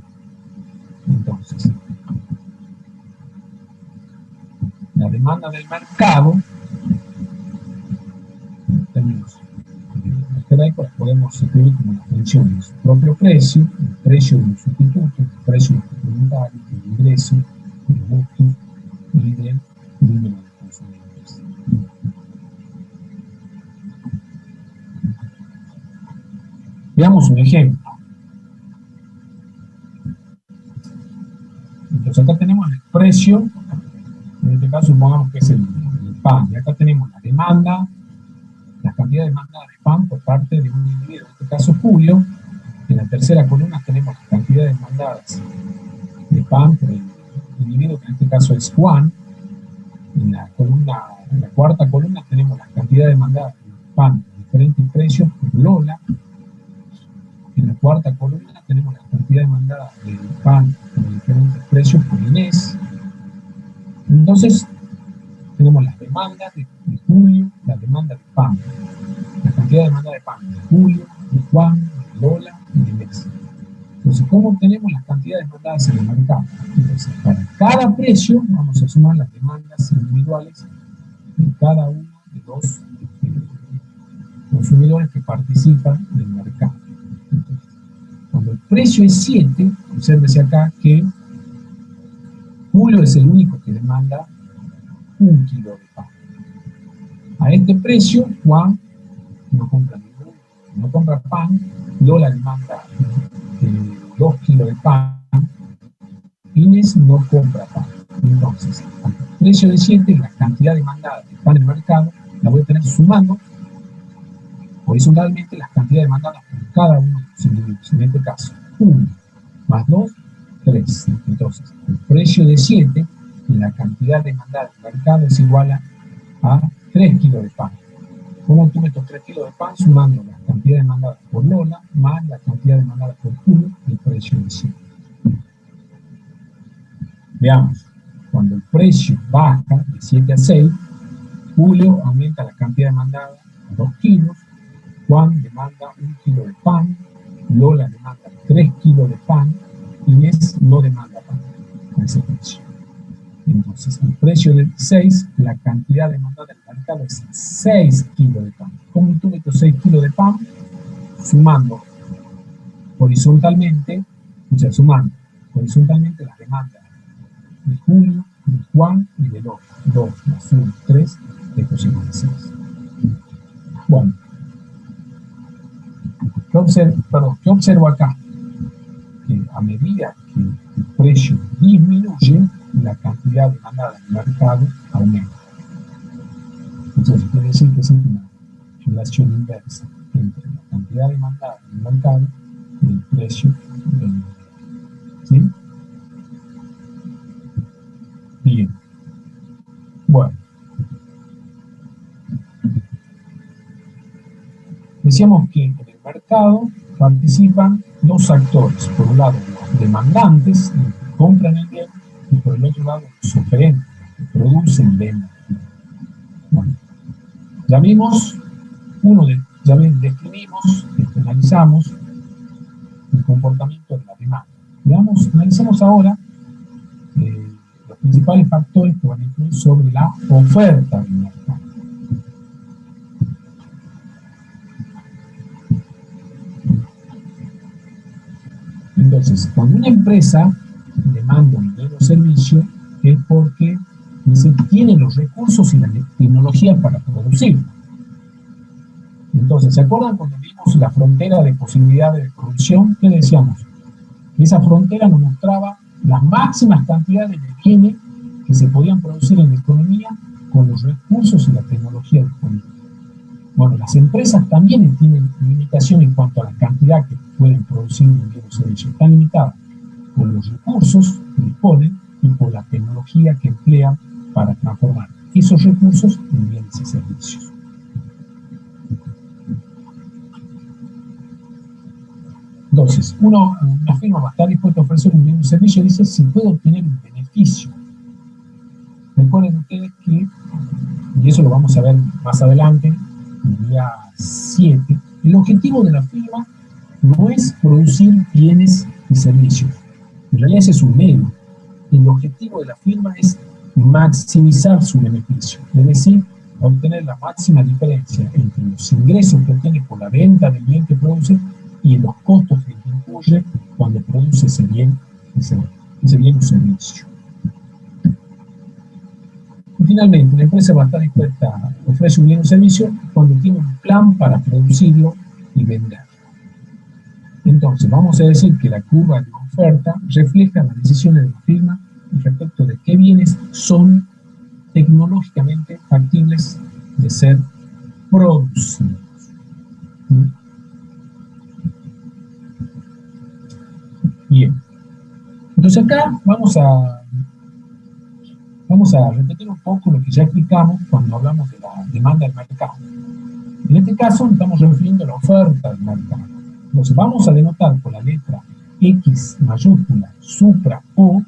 Entonces, la demanda del mercado, en términos algebraicos, la podemos escribir como la función de su propio precio, el precio de un sustituto, el precio de un complementario, el ingreso, el costo y del número de consumidores. Veamos un ejemplo. Entonces acá tenemos el precio, en este caso supongamos que es el pan, y acá tenemos la demanda, la cantidad demandada de pan por parte de un individuo, en este caso Julio. En la tercera columna tenemos las cantidades demandadas de pan por el individuo, que en este caso es Juan. En la cuarta columna tenemos las cantidades demandadas de pan de diferentes precios por Lola. En la cuarta columna tenemos las cantidades demandadas de pan de diferentes precios por Inés. Entonces, tenemos las demandas de Julio, la demanda de pan, la cantidad de demanda de pan de Julio, de Juan, de Lola y de Inés. Entonces, ¿cómo obtenemos las cantidades demandadas en el mercado? Entonces, para cada precio vamos a sumar las demandas individuales de cada uno de los consumidores que participan del mercado. Entonces, cuando el precio es 7, obsérvese acá que Julio es el único que demanda 1 kilo de pan. A este precio, Juan no compra ninguno, no compra pan, Lola demanda 2 kilos de pan, Inés no compra pan. Entonces, al precio de 7, la cantidad demandada de pan en el mercado la voy a tener sumando horizontalmente las cantidades demandadas por cada uno de los individuos. En este caso, 1 más 2, 3. Entonces, el precio de 7 y la cantidad demandada del mercado es igual a 3 kilos de pan. ¿Cómo obtuve estos 3 kilos de pan? Sumando la cantidad demandada por Lola más la cantidad demandada por Julio, el precio de 7. Veamos, cuando el precio baja de 7 a 6, Julio aumenta la cantidad demandada a 2 kilos, Juan demanda 1 kilo de pan, Lola demanda 3 kilos de pan, Inés no demanda pan a ese precio. Entonces, al precio de 6, la cantidad demandada del mercado es 6 kilos de pan. ¿Cómo obtuve estos 6 kilos de pan? Sumando horizontalmente, o sea, sumando horizontalmente las demandas de Julio, de Juan y de Lola. 2 más 1, 3, esto se llama 6. Bueno, ¿qué observo acá? Que a medida que el precio disminuye, la cantidad demandada en el mercado aumenta. Entonces, quiere decir que es una relación inversa entre la cantidad demandada en el mercado y el precio del. ¿Sí? Bien. Bueno. Decíamos que en el mercado participan dos actores. Por un lado, los demandantes, los que compran el bien, y por el otro lado, los oferentes, los que producen ventas. Bueno, ya vimos, ya definimos, analizamos el comportamiento de la demanda. Analicemos ahora los principales factores que van a influir sobre la oferta del mercado. Entonces, cuando una empresa demanda un bien o servicio, es porque tiene los recursos y la tecnología para producirlo. Entonces, ¿se acuerdan cuando vimos la frontera de posibilidades de producción? ¿Qué decíamos? Esa frontera nos mostraba las máximas cantidades de bienes que se podían producir en la economía con los recursos y la tecnología disponibles. Bueno, las empresas también tienen limitación en cuanto a la cantidad que pueden producir un bien o servicio. Están limitadas por los recursos que disponen y por la tecnología que emplean para transformar esos recursos en bienes y servicios. Entonces, una firma va a estar dispuesta a ofrecer un bien o servicio, dice, si puede obtener un beneficio. Recuerden ustedes que, y eso lo vamos a ver más adelante, el día 7, el objetivo de la firma no es producir bienes y servicios. En realidad ese es un medio. El objetivo de la firma es maximizar su beneficio, es decir, obtener la máxima diferencia entre los ingresos que obtiene por la venta del bien que produce y los costos que incluye cuando produce ese bien o servicio. Y finalmente, la empresa va a estar dispuesta a ofrecer un bien o servicio cuando tiene un plan para producirlo y venderlo. Entonces, vamos a decir que la curva de oferta refleja las decisiones de la firma respecto de qué bienes son tecnológicamente factibles de ser producidos. Bien. Entonces acá vamos a repetir un poco lo que ya explicamos cuando hablamos de la demanda del mercado. En este caso estamos refiriendo a la oferta del mercado. Entonces vamos a denotar con la letra X mayúscula, supra O,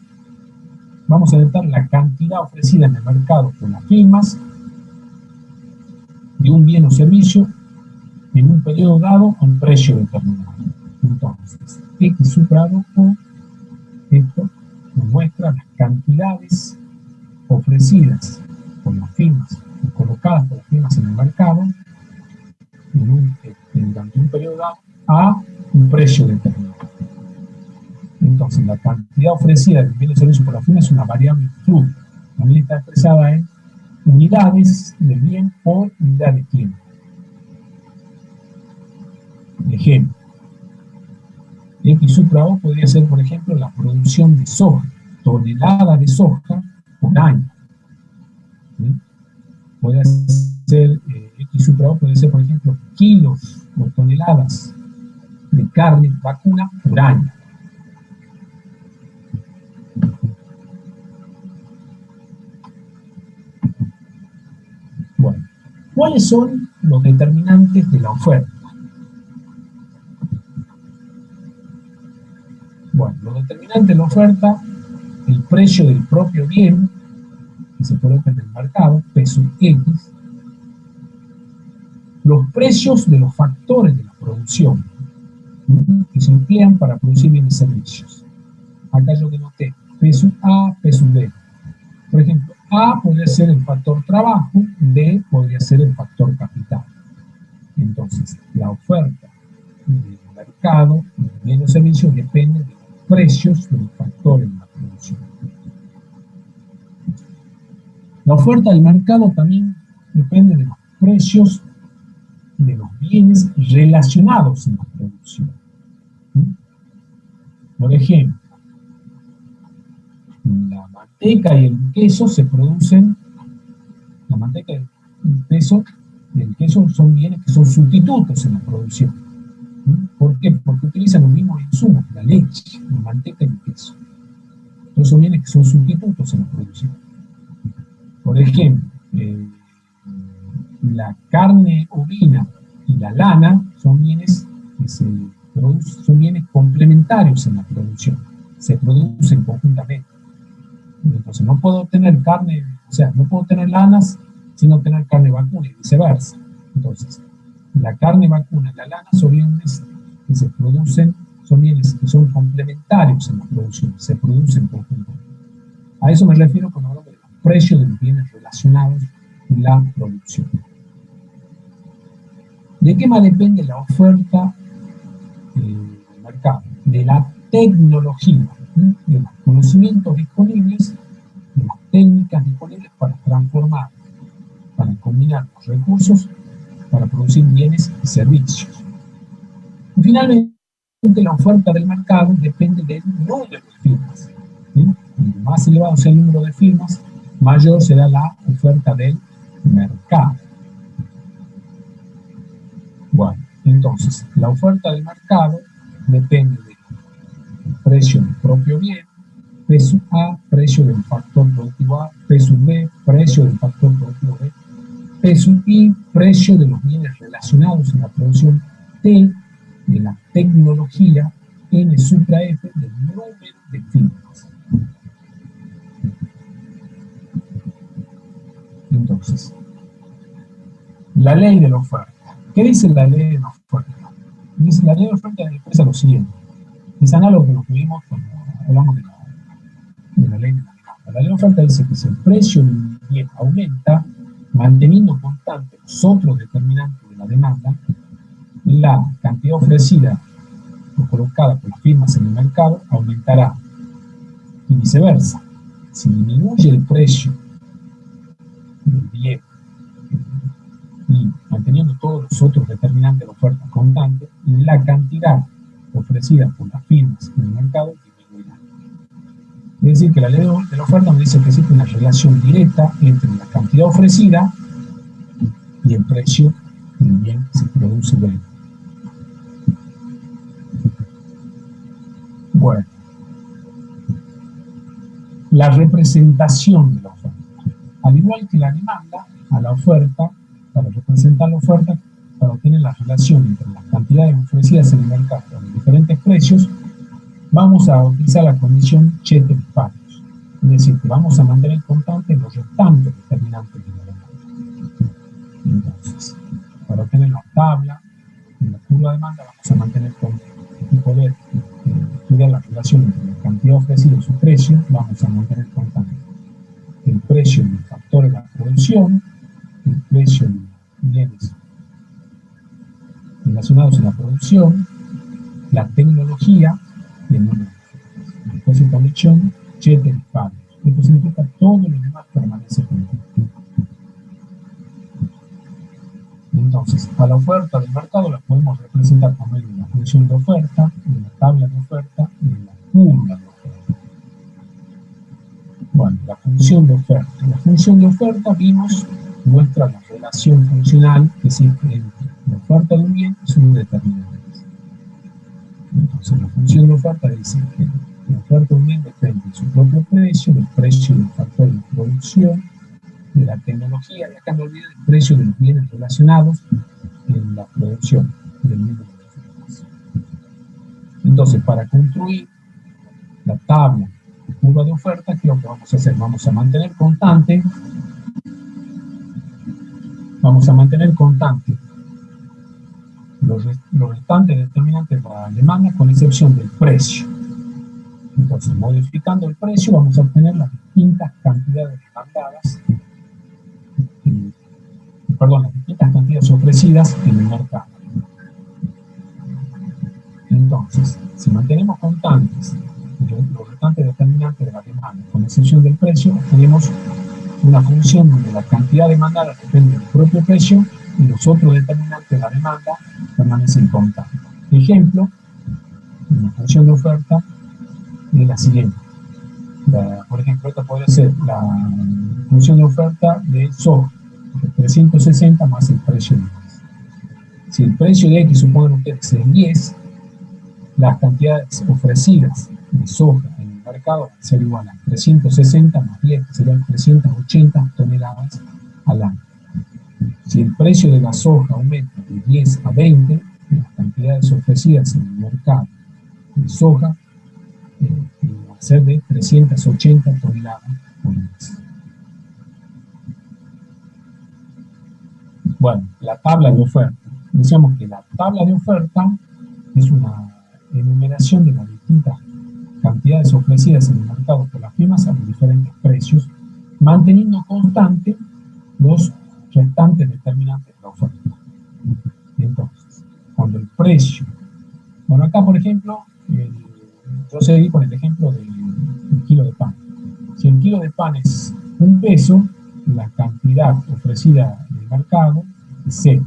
vamos a denotar la cantidad ofrecida en el mercado por las firmas de un bien o servicio en un periodo dado a un precio determinado. Entonces, X supra O, esto nos muestra las cantidades ofrecidas por las firmas, o colocadas por las firmas en el mercado durante un periodo dado a un precio determinado. Entonces, la cantidad ofrecida del bien o servicio por la firma es una variable fruto. También está expresada en unidades del bien por unidad de tiempo. Ejemplo, X supra O podría ser, por ejemplo, la producción de soja, tonelada de soja por año. ¿Sí? Puede ser, X supra O puede ser, por ejemplo, kilos o toneladas de carne vacuna por año. Bueno, ¿cuáles son los determinantes de la oferta? Bueno, los determinantes de la oferta, el precio del propio bien que se coloca en el mercado, peso X, los precios de los factores de la producción que se emplean para producir bienes y servicios. Acá yo denoté peso A, peso B. Por ejemplo, A podría ser el factor trabajo, B podría ser el factor capital. Entonces, la oferta del mercado de bienes y servicios depende de los precios de los factores de la producción. La oferta del mercado también depende de los precios de los bienes relacionados en la producción. Por ejemplo, la manteca y el queso se producen, la manteca y el queso son bienes que son sustitutos en la producción. ¿Por qué? Porque utilizan los mismos insumos, la leche, la manteca y el queso. Entonces son bienes que son sustitutos en la producción. Por ejemplo, la carne ovina y la lana son bienes que son bienes complementarios en la producción, se producen conjuntamente. Entonces no puedo tener carne, o sea, no puedo tener lanas sin no tener carne vacuna y viceversa. Entonces, la carne vacuna y la lana son bienes que se producen, son bienes que son complementarios en la producción, se producen conjuntamente. A eso me refiero cuando hablo de los precios de los bienes relacionados en la producción. ¿De qué más depende la oferta del mercado? De la tecnología, de los conocimientos disponibles, de las técnicas disponibles para transformar, para combinar los recursos, para producir bienes y servicios. Y finalmente, la oferta del mercado depende del número de firmas. Cuanto más elevado sea el número de firmas, mayor será la oferta del mercado. Bueno, entonces, la oferta del mercado depende del precio del propio bien, P A, precio del factor productivo A, P B, precio del factor productivo B, P I, precio de los bienes relacionados en la producción, T, de la tecnología, N supra F, del número de firmas. Entonces, la ley de la oferta. ¿Qué dice la ley de la oferta? Dice la ley de la oferta expresa lo siguiente. Es análogo de lo que vimos cuando hablamos de la ley de la demanda. La ley de la oferta dice que si el precio del bien aumenta, manteniendo constante los otros determinantes de la demanda, la cantidad ofrecida o colocada por las firmas en el mercado aumentará. Y viceversa. Si disminuye el precio del bien y manteniendo todos los otros determinantes de la oferta constante, la cantidad ofrecida por las firmas en el mercado disminuirá. Es decir, que la ley de la oferta nos dice que existe una relación directa entre la cantidad ofrecida y el precio del bien que se produce y vende. Bueno, la representación de la oferta. Al igual que la demanda, a la oferta, para representar la oferta, para obtener la relación entre las cantidades ofrecidas en el mercado a los diferentes precios, vamos a utilizar la condición ceteris paribus. Es decir, que vamos a mantener constantes los restantes determinantes de la demanda. Entonces, para obtener la tabla, en la curva de demanda, vamos a mantener constantes. Y poder estudiar la relación entre la cantidad ofrecida y su precio, vamos a mantener constante el precio del factor de la producción, el precio de los bienes relacionados en la producción, la tecnología y el número de firmas. Entonces, condición ceteris paribus. Esto significa que todo lo demás permanece constante. Entonces, a la oferta del mercado la podemos representar por medio de la función de oferta, de la tabla de oferta y de la curva de oferta. Bueno, la función de oferta. La función de oferta vimos muestra la relación funcional que existe entre la oferta de un bien y sus determinantes. Entonces, la función de oferta dice que la oferta de un bien depende de su propio precio, del precio del factor de producción, de la tecnología, y acá no olviden el precio de los bienes relacionados en la producción del número de firmas. Entonces, para construir la tabla de curva de oferta, ¿qué es lo que vamos a hacer? Vamos a mantener constante los restantes determinantes de la demanda, con excepción del precio. Entonces, modificando el precio, vamos a obtener las distintas cantidades demandadas, las distintas cantidades ofrecidas en el mercado. Entonces, si mantenemos constantes los restantes determinantes de la demanda, con excepción del precio, tenemos una función donde la cantidad demandada depende del propio precio y los otros determinantes de la demanda permanecen constantes. Ejemplo, una función de oferta es la siguiente. Por ejemplo, esta podría ser la función de oferta de soja, 360 más el precio de X. Si el precio de X, supongan ustedes, es 10, las cantidades ofrecidas de soja en el mercado van a ser igual a 360 más 10, que serían 380 toneladas al año. Si el precio de la soja aumenta de 10 a 20, las cantidades ofrecidas en el mercado de soja van a ser de 380 toneladas por mes. Bueno, la tabla de oferta. Decíamos que la tabla de oferta es una enumeración de las distintas cantidades ofrecidas en el mercado por las firmas a los diferentes precios, manteniendo constante los restantes determinantes de la oferta. Entonces, cuando el precio... Bueno, acá, por ejemplo, yo seguí con el ejemplo del kilo de pan. Si el kilo de pan es 1 peso, la cantidad ofrecida en el mercado es 0.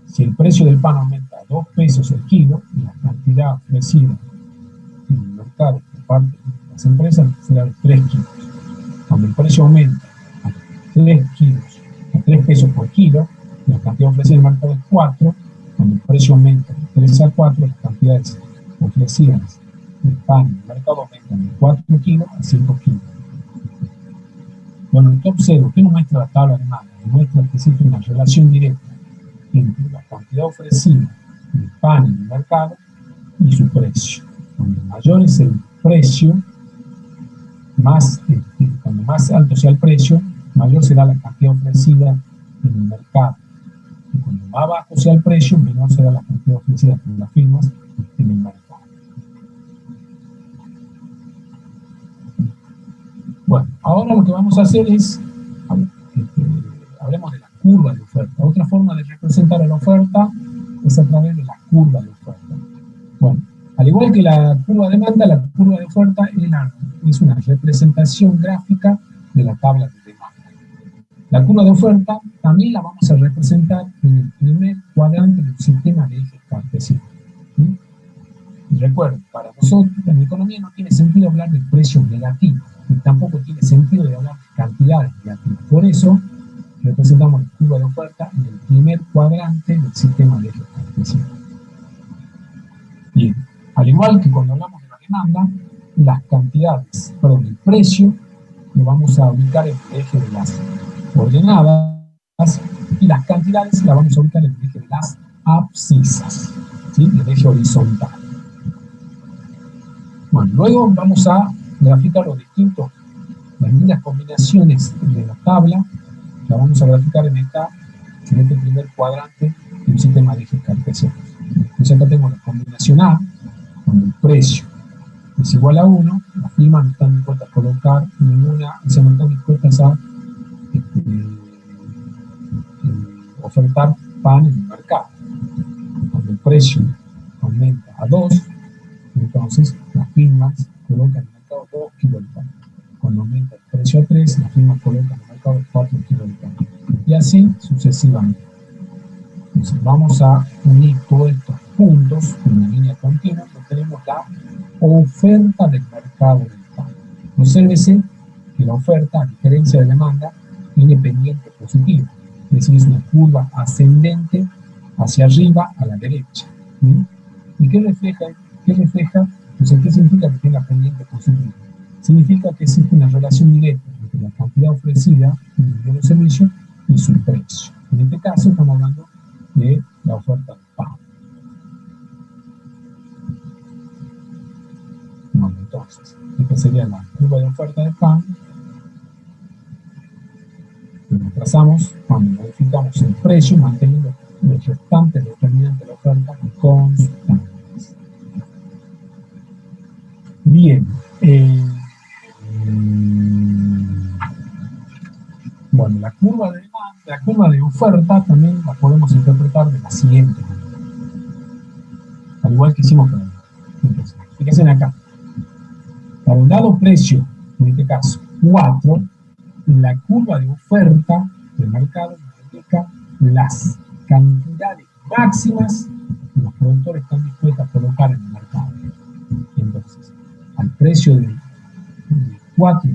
Si el precio del pan aumenta a 2 pesos el kilo, la cantidad ofrecida en el mercado por parte de las empresas será de 3 kilos. Cuando el precio aumenta a 3 pesos por kilo, la cantidad ofrecida en el mercado es 4, cuando el precio aumenta de 3 a 4, las cantidades ofrecidas de pan en el mercado aumentan de 4 kilos a 5 kilos. Bueno, el top 0, ¿qué nos muestra la tabla de demanda? Nos muestra que existe una relación directa entre la cantidad ofrecida de pan en el mercado y su precio. Cuando mayor es el precio, cuando más alto sea el precio, mayor será la cantidad ofrecida en el mercado. Y cuando más bajo sea el precio, menor será la cantidad ofrecida por las firmas en el mercado. Bueno, ahora lo que vamos a hacer es, hablemos de la curva de oferta. Otra forma de representar a la oferta es a través de la curva de oferta. Bueno, al igual que la curva de demanda, la curva de oferta es una representación gráfica de la tabla de demanda. La curva de oferta también la vamos a representar en el primer cuadrante del sistema de ejes cartesianos. ¿Sí? Y recuerden, para nosotros en economía no tiene sentido hablar de precios negativos, y tampoco tiene sentido de hablar de cantidades negativas. Por eso representamos la curva de oferta en el primer cuadrante del sistema de ejes cartesianos. Bien, al igual que cuando hablamos de la demanda, las cantidades, el precio, lo vamos a ubicar en el eje de las ordenadas, y las cantidades las vamos a ubicar en el eje de las abscisas, ¿sí? El eje horizontal. Bueno, luego vamos a graficar las distintas combinaciones de la tabla, la vamos a graficar en este primer cuadrante de un sistema de ejes cartesianos. Entonces acá tengo la combinación A, cuando el precio es igual a 1, las firmas no están dispuestas a colocar ninguna, o sea, no están dispuestas a ofertar pan en el mercado. Cuando el precio aumenta a 2, entonces las firmas colocan en el mercado 2 kilos de pan. Cuando aumenta el precio a 3, las firmas colocan en el mercado 4 kilos de pan. Y así sucesivamente. Entonces vamos a unir todos estos puntos en una línea continua, donde tenemos la oferta del mercado del pan. Obsérvese que la oferta, a diferencia de la demanda, tiene pendiente positiva. Es decir, es una curva ascendente hacia arriba a la derecha. ¿Sí? ¿Y qué refleja? Entonces, ¿qué significa que tenga pendiente positiva? Significa que existe una relación directa entre la cantidad ofrecida de los servicios y su precio. En este caso estamos hablando de la oferta de pan. Bueno, entonces, esta sería la curva de oferta de pan. Lo trazamos cuando modificamos el precio, manteniendo los restantes determinantes de la oferta constantes. Bien. Bueno, la curva de demanda, la curva de oferta también la podemos interpretar de la siguiente manera. Al igual que hicimos con el. Entonces, fíjense acá. Para un dado precio, en este caso 4, la curva de oferta del mercado indica las cantidades máximas que los productores están dispuestos a colocar en el mercado. Entonces, al precio de 4,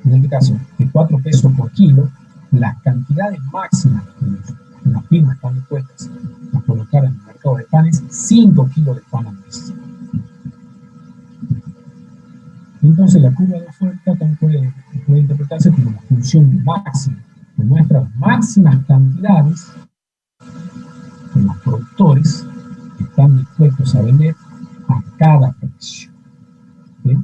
en este caso, de 4 pesos por kilo, las cantidades máximas que las firmas están dispuestas a colocar en el mercado de pan es 5 kilos de pan al mes. Entonces, la curva de oferta también puede interpretarse como la función máxima, que muestra las máximas cantidades que los productores están dispuestos a vender a cada precio. ¿Sí?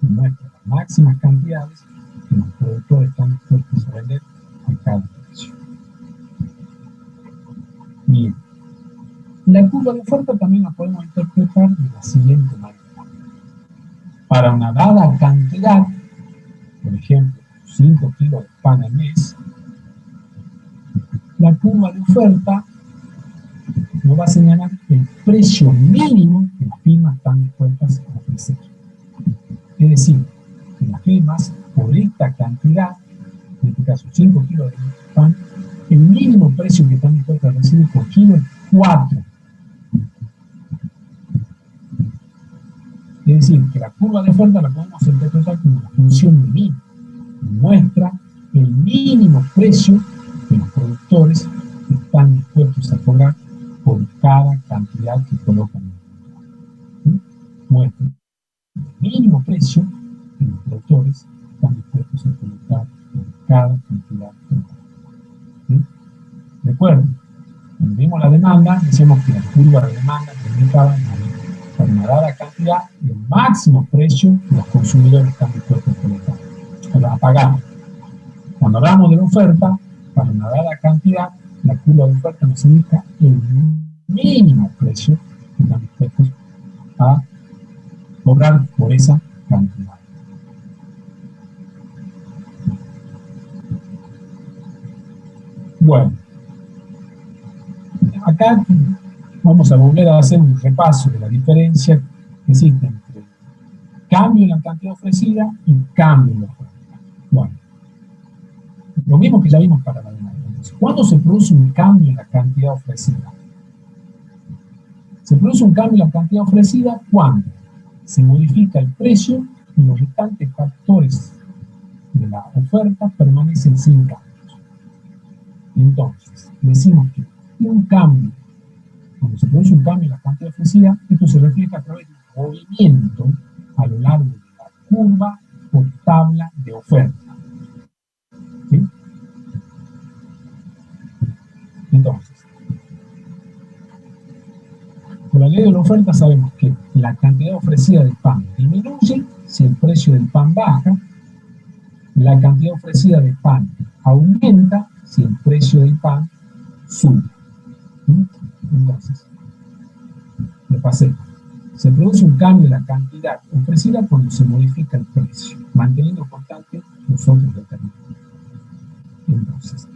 Muestra las máximas cantidades que los productores están dispuestos a vender a cada precio. Bien. La curva de oferta también la podemos interpretar de la siguiente manera. Para una dada cantidad, por ejemplo, 5 kilos de pan al mes, la curva de oferta nos va a señalar el precio mínimo que las firmas están dispuestas a ofrecer. Es decir, que las firmas, por esta cantidad, en este caso 5 kilos de pan, el mínimo precio que están dispuestas a recibir por kilo es 4. Es decir, que la curva de oferta la podemos interpretar como una función de mínimo. Muestra el mínimo precio que los productores están dispuestos a cobrar por cada cantidad que colocan en el mercado. Muestra el mínimo precio que los productores están dispuestos a colocar por cada cantidad que colocan. Recuerden, cuando vimos la demanda, decíamos que la curva de demanda indicaba para una dada cantidad el máximo precio que los consumidores están dispuestos a colocar, a pagar. Cuando hablamos de la oferta, para una dada cantidad, la curva de oferta nos indica el mínimo precio que están dispuestos a cobrar por esa cantidad. Bueno, acá vamos a volver a hacer un repaso de la diferencia que existe entre cambio en la cantidad ofrecida y cambio en la oferta. Bueno, lo mismo que ya vimos para la demanda. ¿Cuándo se produce un cambio en la cantidad ofrecida? Se produce un cambio en la cantidad ofrecida cuando se modifica el precio y los restantes factores de la oferta permanecen sin cambios. Entonces, decimos que un cambio, cuando se produce un cambio en la cantidad ofrecida, esto se refleja a través de un movimiento a lo largo de la curva o tabla de oferta. ¿Sí? Entonces, por la ley de la oferta sabemos que la cantidad ofrecida de pan disminuye si el precio del pan baja, la cantidad ofrecida de pan aumenta si el precio del pan sube. Entonces, repasemos. Se produce un cambio en la cantidad ofrecida cuando se modifica el precio, manteniendo constante los otros determinantes. Entonces,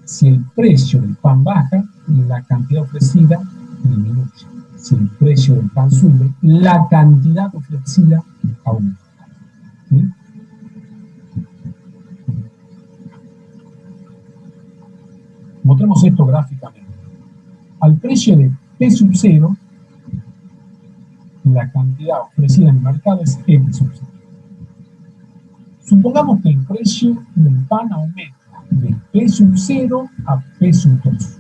si el precio del pan baja, la cantidad ofrecida disminuye. Si el precio del pan sube, la cantidad ofrecida aumenta. ¿Sí? Mostremos esto gráficamente. Al precio de P sub 0, la cantidad ofrecida en el mercado es X sub 0. Supongamos que el precio del pan aumenta de P sub 0 a P sub 2.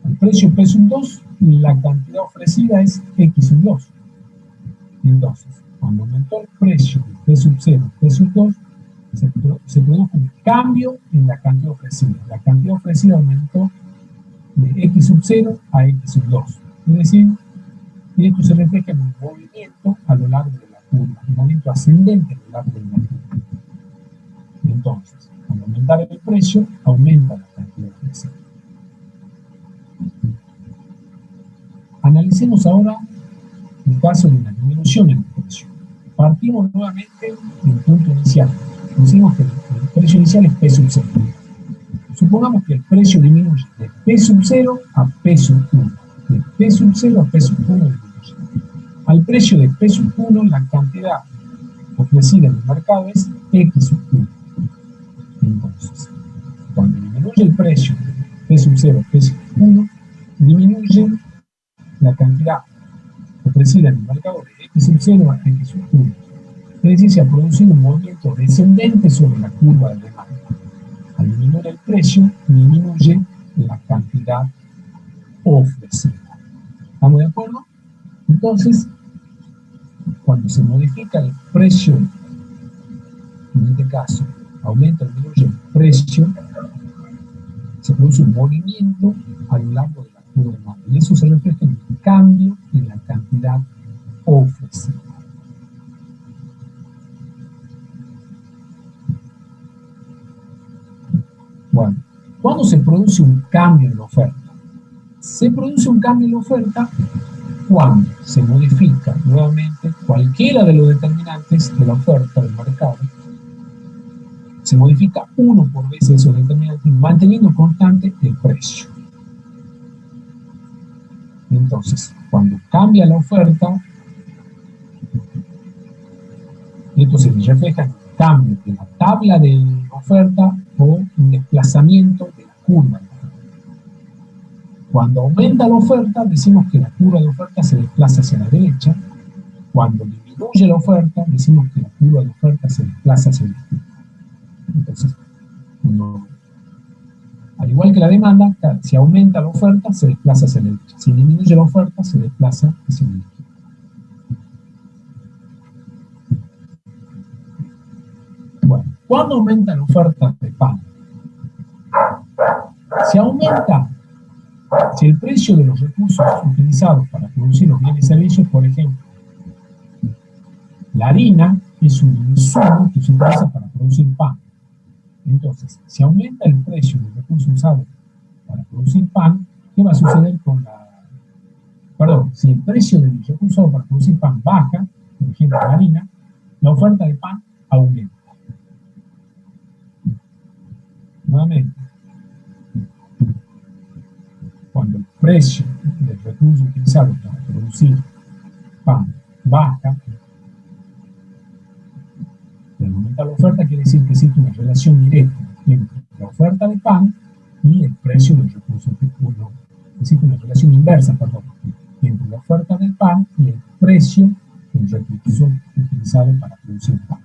Al precio P sub 2, la cantidad ofrecida es X sub 2. Entonces, cuando aumentó el precio de P sub 0 a P sub 2, se produjo un cambio en la cantidad ofrecida. La cantidad ofrecida aumentó de X sub 0 a X sub 2. Es decir, y esto se refleja en un movimiento a lo largo de la curva, un movimiento ascendente a lo largo de la curva. Entonces, al aumentar el precio, aumenta la cantidad ofrecida. Analicemos ahora el caso de una disminución en el precio. Partimos nuevamente del punto inicial. Decimos que el precio inicial es P sub 0. Supongamos que el precio disminuye de P sub 0 a P sub 1. De P sub 0 a P sub 1 disminuye. Al precio de P sub 1, la cantidad ofrecida en el mercado es X sub 1. Entonces, cuando disminuye el precio de P sub 0 a P sub 1, disminuye la cantidad ofrecida en el mercado de X sub 0 a X sub 1. Es decir, se ha producido un movimiento descendente sobre la curva de demanda. Al disminuir el precio, disminuye la cantidad ofrecida. ¿Estamos de acuerdo? Entonces, cuando se modifica el precio, en este caso, aumenta o disminuye el precio, se produce un movimiento a lo largo de la curva de demanda. Y eso se refleja en un cambio en la cantidad ofrecida. Bueno, ¿cuándo se produce un cambio en la oferta? Se produce un cambio en la oferta cuando se modifica nuevamente cualquiera de los determinantes de la oferta del mercado. Se modifica uno por vez esos determinantes, manteniendo constante el precio. Entonces, cuando cambia la oferta, esto se refleja en un cambio de la tabla de oferta o un desplazamiento de la curva. Cuando aumenta la oferta, decimos que la curva de oferta se desplaza hacia la derecha. Cuando disminuye la oferta, decimos que la curva de oferta se desplaza hacia la izquierda. Entonces, cuando hay igual que la demanda, si aumenta la oferta, se desplaza hacia la derecha. Si disminuye la oferta, se desplaza hacia la izquierda. Bueno, ¿cuándo aumenta la oferta de pan? Si aumenta, si el precio de los recursos utilizados para producir los bienes y servicios, por ejemplo, la harina es un insumo que se utiliza para producir pan. Entonces, si aumenta el precio del recurso usado para producir pan, ¿qué va a suceder con la... Perdón, si el precio del recurso usado para producir pan baja, por ejemplo, la harina, la oferta de pan aumenta. Nuevamente, cuando el precio del recurso utilizado para producir pan baja, al aumentar la oferta quiere decir que existe una relación directa entre la oferta de pan y el precio del recurso. Bueno, existe una relación inversa, perdón, entre la oferta del pan y el precio del recurso utilizado para producir pan.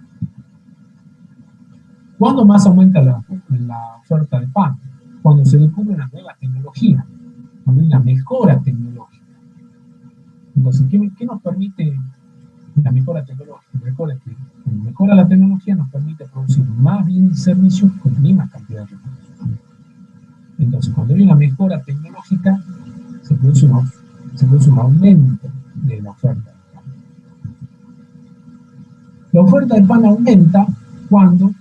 ¿Cuándo más aumenta la oferta de pan? Cuando se descubre una nueva tecnología, cuando hay una mejora tecnológica. Entonces, ¿qué nos permite la mejora tecnológica? Recuerda que cuando mejora la tecnología nos permite producir más bienes y servicios con la misma cantidad de recursos. Entonces, cuando hay una mejora tecnológica, se produce un aumento de la oferta de pan. La oferta de pan aumenta cuando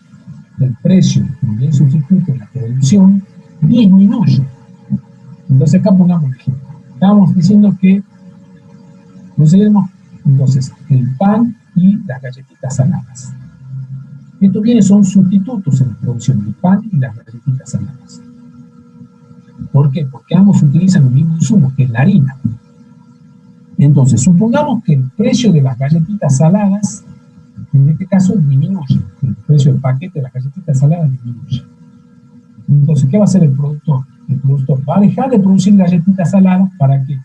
el precio del bien sustituto en la producción disminuye. Entonces acá pongamos un ejemplo. Estábamos diciendo que procedemos entonces el pan y las galletitas saladas. Estos bienes son sustitutos en la producción del pan y las galletitas saladas. ¿Por qué? Porque ambos utilizan el mismo insumo, que es la harina. Entonces, supongamos que el precio de las galletitas saladas, en este caso, disminuye. El precio del paquete de las galletitas saladas disminuye. Entonces, ¿qué va a hacer el productor? El productor va a dejar de producir galletitas saladas, ¿para qué?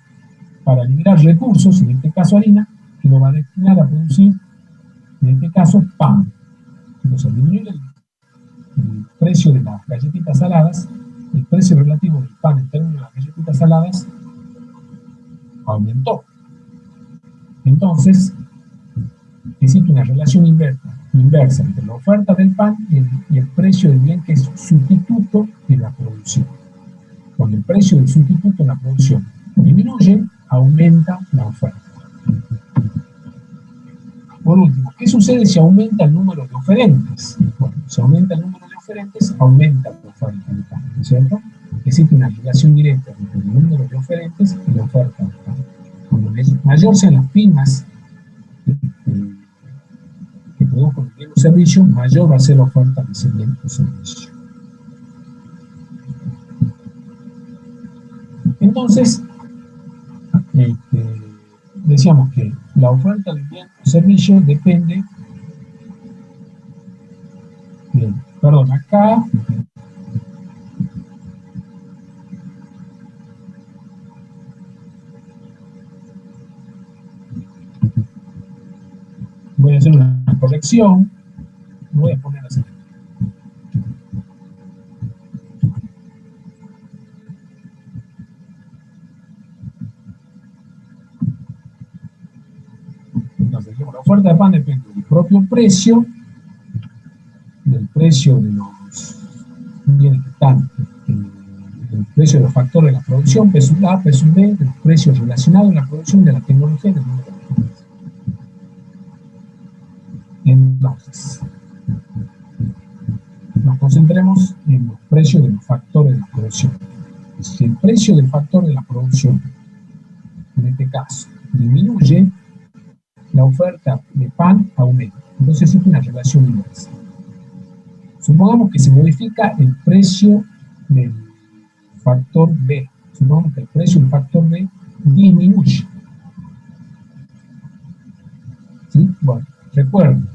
Para liberar recursos, en este caso harina, que lo va a destinar a producir, en este caso, pan. Entonces, al disminuir el precio de las galletitas saladas, el precio relativo del pan en términos de las galletitas saladas aumentó. Entonces, existe una relación inversa entre la oferta del pan y el precio del bien que es sustituto en la producción. Cuando el precio del sustituto en la producción disminuye, aumenta la oferta. Por último, ¿qué sucede si aumenta el número de oferentes? Bueno, si aumenta el número de oferentes, aumenta la oferta del pan, ¿no es cierto? Existe una relación directa entre el número de oferentes y la oferta del pan. Cuando mayor sean las firmas que produzcan el bien o servicio, mayor va a ser la oferta de ese bien o servicio. Entonces, decíamos que la oferta del bien o servicio depende de, perdón, acá voy a hacer una corrección, voy a poner así. Entonces, la oferta de pan depende del propio precio, del precio de los bienes que están, del precio de los factores de la producción, P sub A, P sub B, de los precios relacionados en la producción, de la tecnología y del número de clientes. Entonces, nos concentremos en los precios de los factores de la producción. Si el precio del factor de la producción, en este caso, disminuye, la oferta de pan aumenta. Entonces existe una relación inversa. Supongamos que se modifica el precio del factor B. Supongamos que el precio del factor B disminuye. ¿Sí? Bueno, recuerden,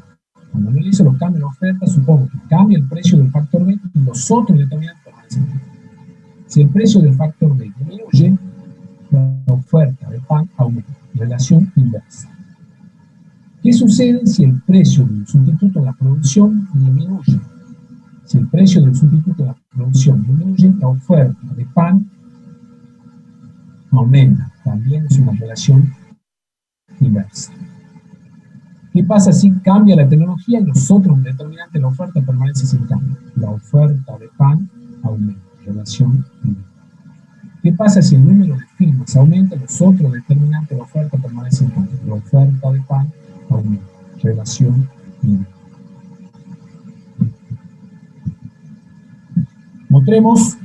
cuando analizo los cambios de oferta, supongo que cambia el precio del factor B y los otros determinantes permanecen. Si el precio del factor B disminuye, la oferta de pan aumenta. Relación inversa. ¿Qué sucede si el precio del sustituto en la producción disminuye? Si el precio del sustituto de la producción disminuye, la oferta de pan aumenta. También es una relación inversa. ¿Qué pasa si cambia la tecnología y los otros determinantes de la oferta permanecen sin cambio? La oferta de pan aumenta. Relación inversa. ¿Qué pasa si el número de firmas aumenta y los otros determinantes de la oferta permanecen sin cambio? La oferta de pan aumenta. Relación inversa. Mostremos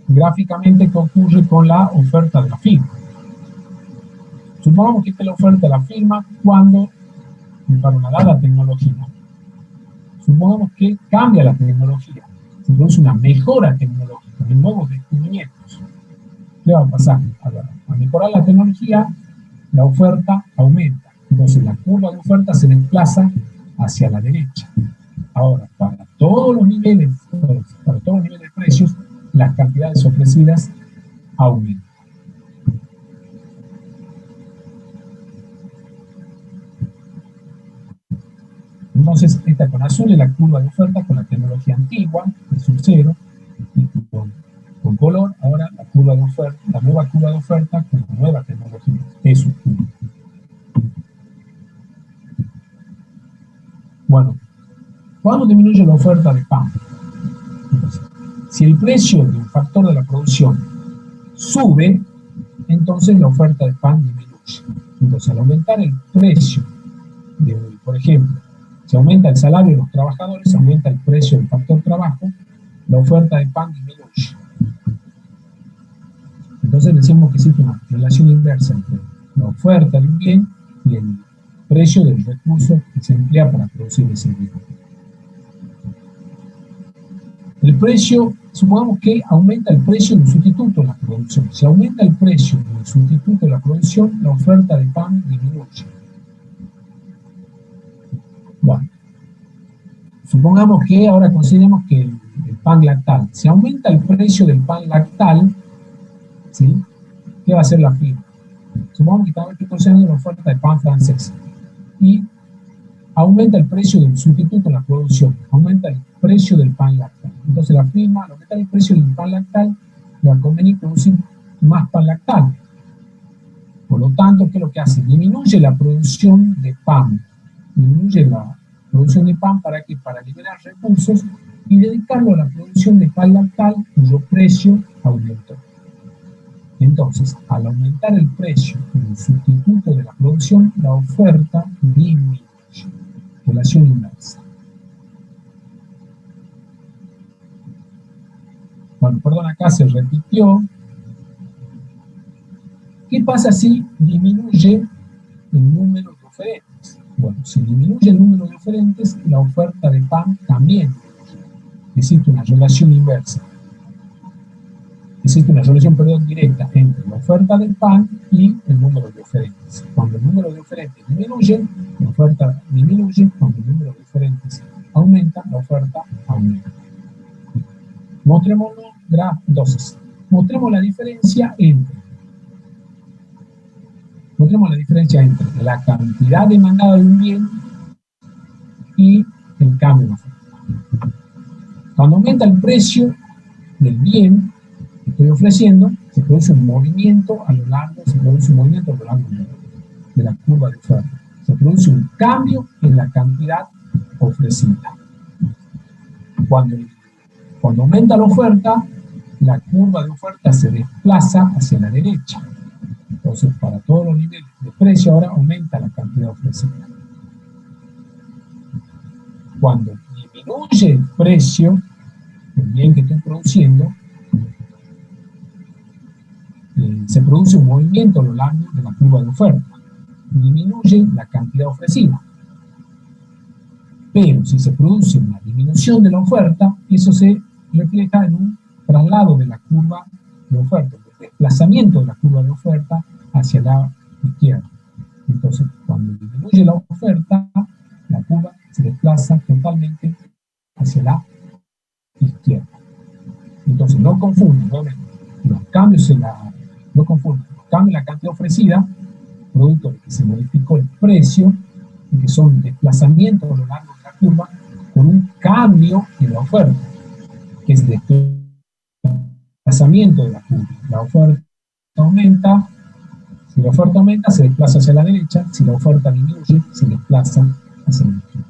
gráficamente qué ocurre con la oferta de la firma. Supongamos que esta es la oferta de la firma cuando, para una dada tecnología, supongamos que cambia la tecnología, se produce una mejora tecnológica, de nuevos descubrimientos. ¿Qué va a pasar? Al mejorar la tecnología, la oferta aumenta. Entonces la curva de oferta se desplaza hacia la derecha. Ahora, para todos los niveles de precios, las cantidades ofrecidas aumentan. Entonces, esta con azul es la curva de oferta con la tecnología antigua, el sub 0, y con color, ahora la curva de oferta, la nueva curva de oferta con la nueva tecnología, es sub 1. Bueno, ¿cuándo disminuye la oferta de pan? Entonces, si el precio de un factor de la producción sube, entonces la oferta de pan disminuye. Entonces, al aumentar el precio, por ejemplo, si aumenta el salario de los trabajadores, aumenta el precio del factor trabajo, la oferta de pan disminuye. Entonces decimos que existe una relación inversa entre la oferta de un bien y el precio del recurso que se emplea para producir ese bien. El precio, supongamos que aumenta el precio del sustituto de la producción. Si aumenta el precio del sustituto de la producción, la oferta de pan disminuye. Bueno, supongamos que ahora consideremos que el pan lactal, si aumenta el precio del pan lactal, ¿sí? ¿Qué va a hacer la firma? Supongamos que estamos considerando la oferta de pan francés y aumenta el precio del sustituto en la producción, aumenta el precio del pan lactal. Entonces la firma, al aumentar el precio del pan lactal, le va a convenir producir más pan lactal. Por lo tanto, ¿qué es lo que hace? Disminuye la producción de pan. Disminuye la producción de pan para liberar recursos y dedicarlo a la producción de pan lactal cuyo precio aumentó. Entonces, al aumentar el precio del sustituto de la producción, la oferta disminuye. Relación inversa. Bueno, perdón, acá se repitió. ¿Qué pasa si disminuye el número de oferentes? Bueno, si disminuye el número de oferentes, la oferta de pan también disminuye. Existe una relación inversa. Existe una relación, directa entre la oferta del pan y el número de oferentes. Cuando el número de oferentes disminuye, la oferta disminuye. Cuando el número de oferentes aumenta, la oferta aumenta. Mostremos la diferencia entre la cantidad demandada de un bien y el cambio de oferta. Cuando aumenta el precio del bien que estoy ofreciendo, se produce un movimiento a lo largo de la curva de oferta. Se produce un cambio en la cantidad ofrecida. Cuando aumenta la oferta, la curva de oferta se desplaza hacia la derecha. Entonces, para todos los niveles de precio, ahora aumenta la cantidad ofrecida. Cuando disminuye el precio del bien que estoy produciendo, se produce un movimiento a lo largo de la curva de oferta. Disminuye la cantidad ofrecida. Pero si se produce una disminución de la oferta, eso se refleja en un traslado de la curva de oferta, el desplazamiento de la curva de oferta hacia la izquierda. Entonces, cuando disminuye la oferta, la curva se desplaza totalmente hacia la izquierda. Entonces, no confunden, los cambios en la cantidad ofrecida, producto de que se modificó el precio, y que son desplazamientos a lo largo de la curva, con un cambio en la oferta, que es desplazamiento de la curva. La oferta aumenta, si la oferta aumenta se desplaza hacia la derecha, si la oferta disminuye se desplaza hacia la izquierda.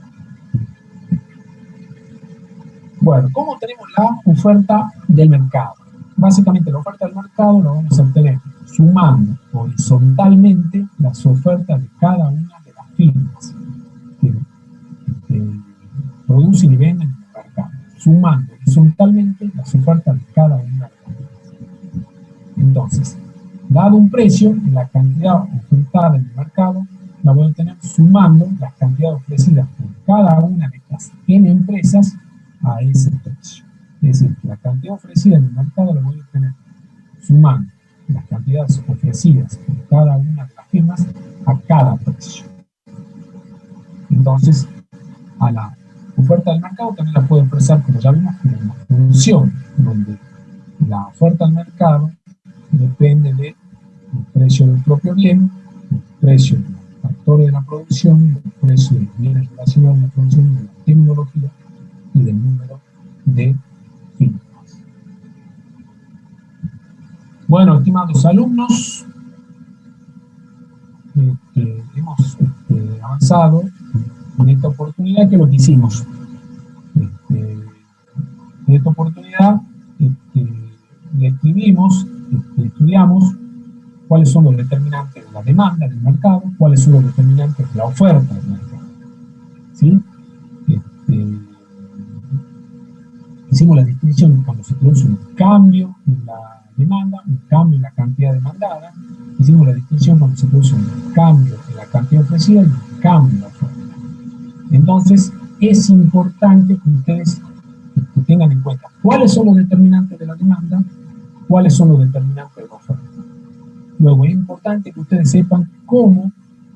Bueno, ¿cómo tenemos la oferta del mercado? Básicamente la oferta del mercado la vamos a obtener sumando horizontalmente las ofertas de cada una de las firmas que producen y venden en el mercado. Sumando horizontalmente las ofertas de cada una de las firmas. Entonces, dado un precio, la cantidad ofertada en el mercado la voy a obtener sumando las cantidades ofrecidas por cada una de estas N empresas a ese precio. Es decir, la cantidad ofrecida en el mercado la voy a obtener sumando las cantidades ofrecidas por cada una de las firmas a cada precio. Entonces, a la oferta del mercado también la puedo expresar, como ya vimos, como una función, donde la oferta del mercado depende del precio del propio bien, el precio de los factores de la producción, el precio de los bienes relacionados a la producción, de la tecnología y del número de firmas. Bueno, estimados alumnos, hemos avanzado en esta oportunidad. ¿Qué es lo que hicimos? En esta oportunidad describimos, estudiamos cuáles son los determinantes de la demanda del mercado, cuáles son los determinantes de la oferta del mercado. ¿Sí? Hicimos la distinción cuando se produce un cambio en la demanda, un cambio en la cantidad demandada. Hicimos la distinción cuando se produce un cambio en la cantidad ofrecida y un cambio en la oferta. Entonces, es importante que ustedes tengan en cuenta cuáles son los determinantes de la demanda, cuáles son los determinantes de la oferta. Luego, es importante que ustedes sepan cómo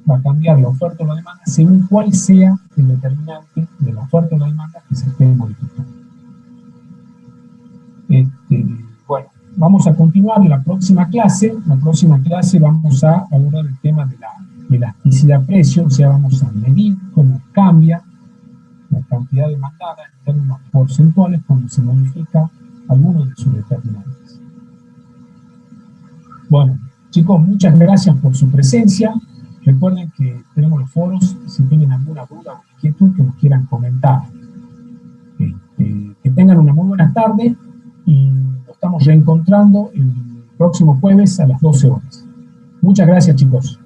va a cambiar la oferta o la demanda según cuál sea el determinante de la oferta o la demanda que se esté modificando. Bueno, vamos a continuar en la próxima clase. En la próxima clase vamos a abordar el tema de la elasticidad precio, o sea, vamos a medir cómo cambia la cantidad demandada en términos porcentuales cuando se modifica alguno de sus determinantes. Bueno, chicos, muchas gracias por su presencia. Recuerden que tenemos los foros, si tienen alguna duda o inquietud que nos quieran comentar. Que tengan una muy buena tarde y nos estamos reencontrando el próximo jueves a las 12 horas. Muchas gracias, chicos.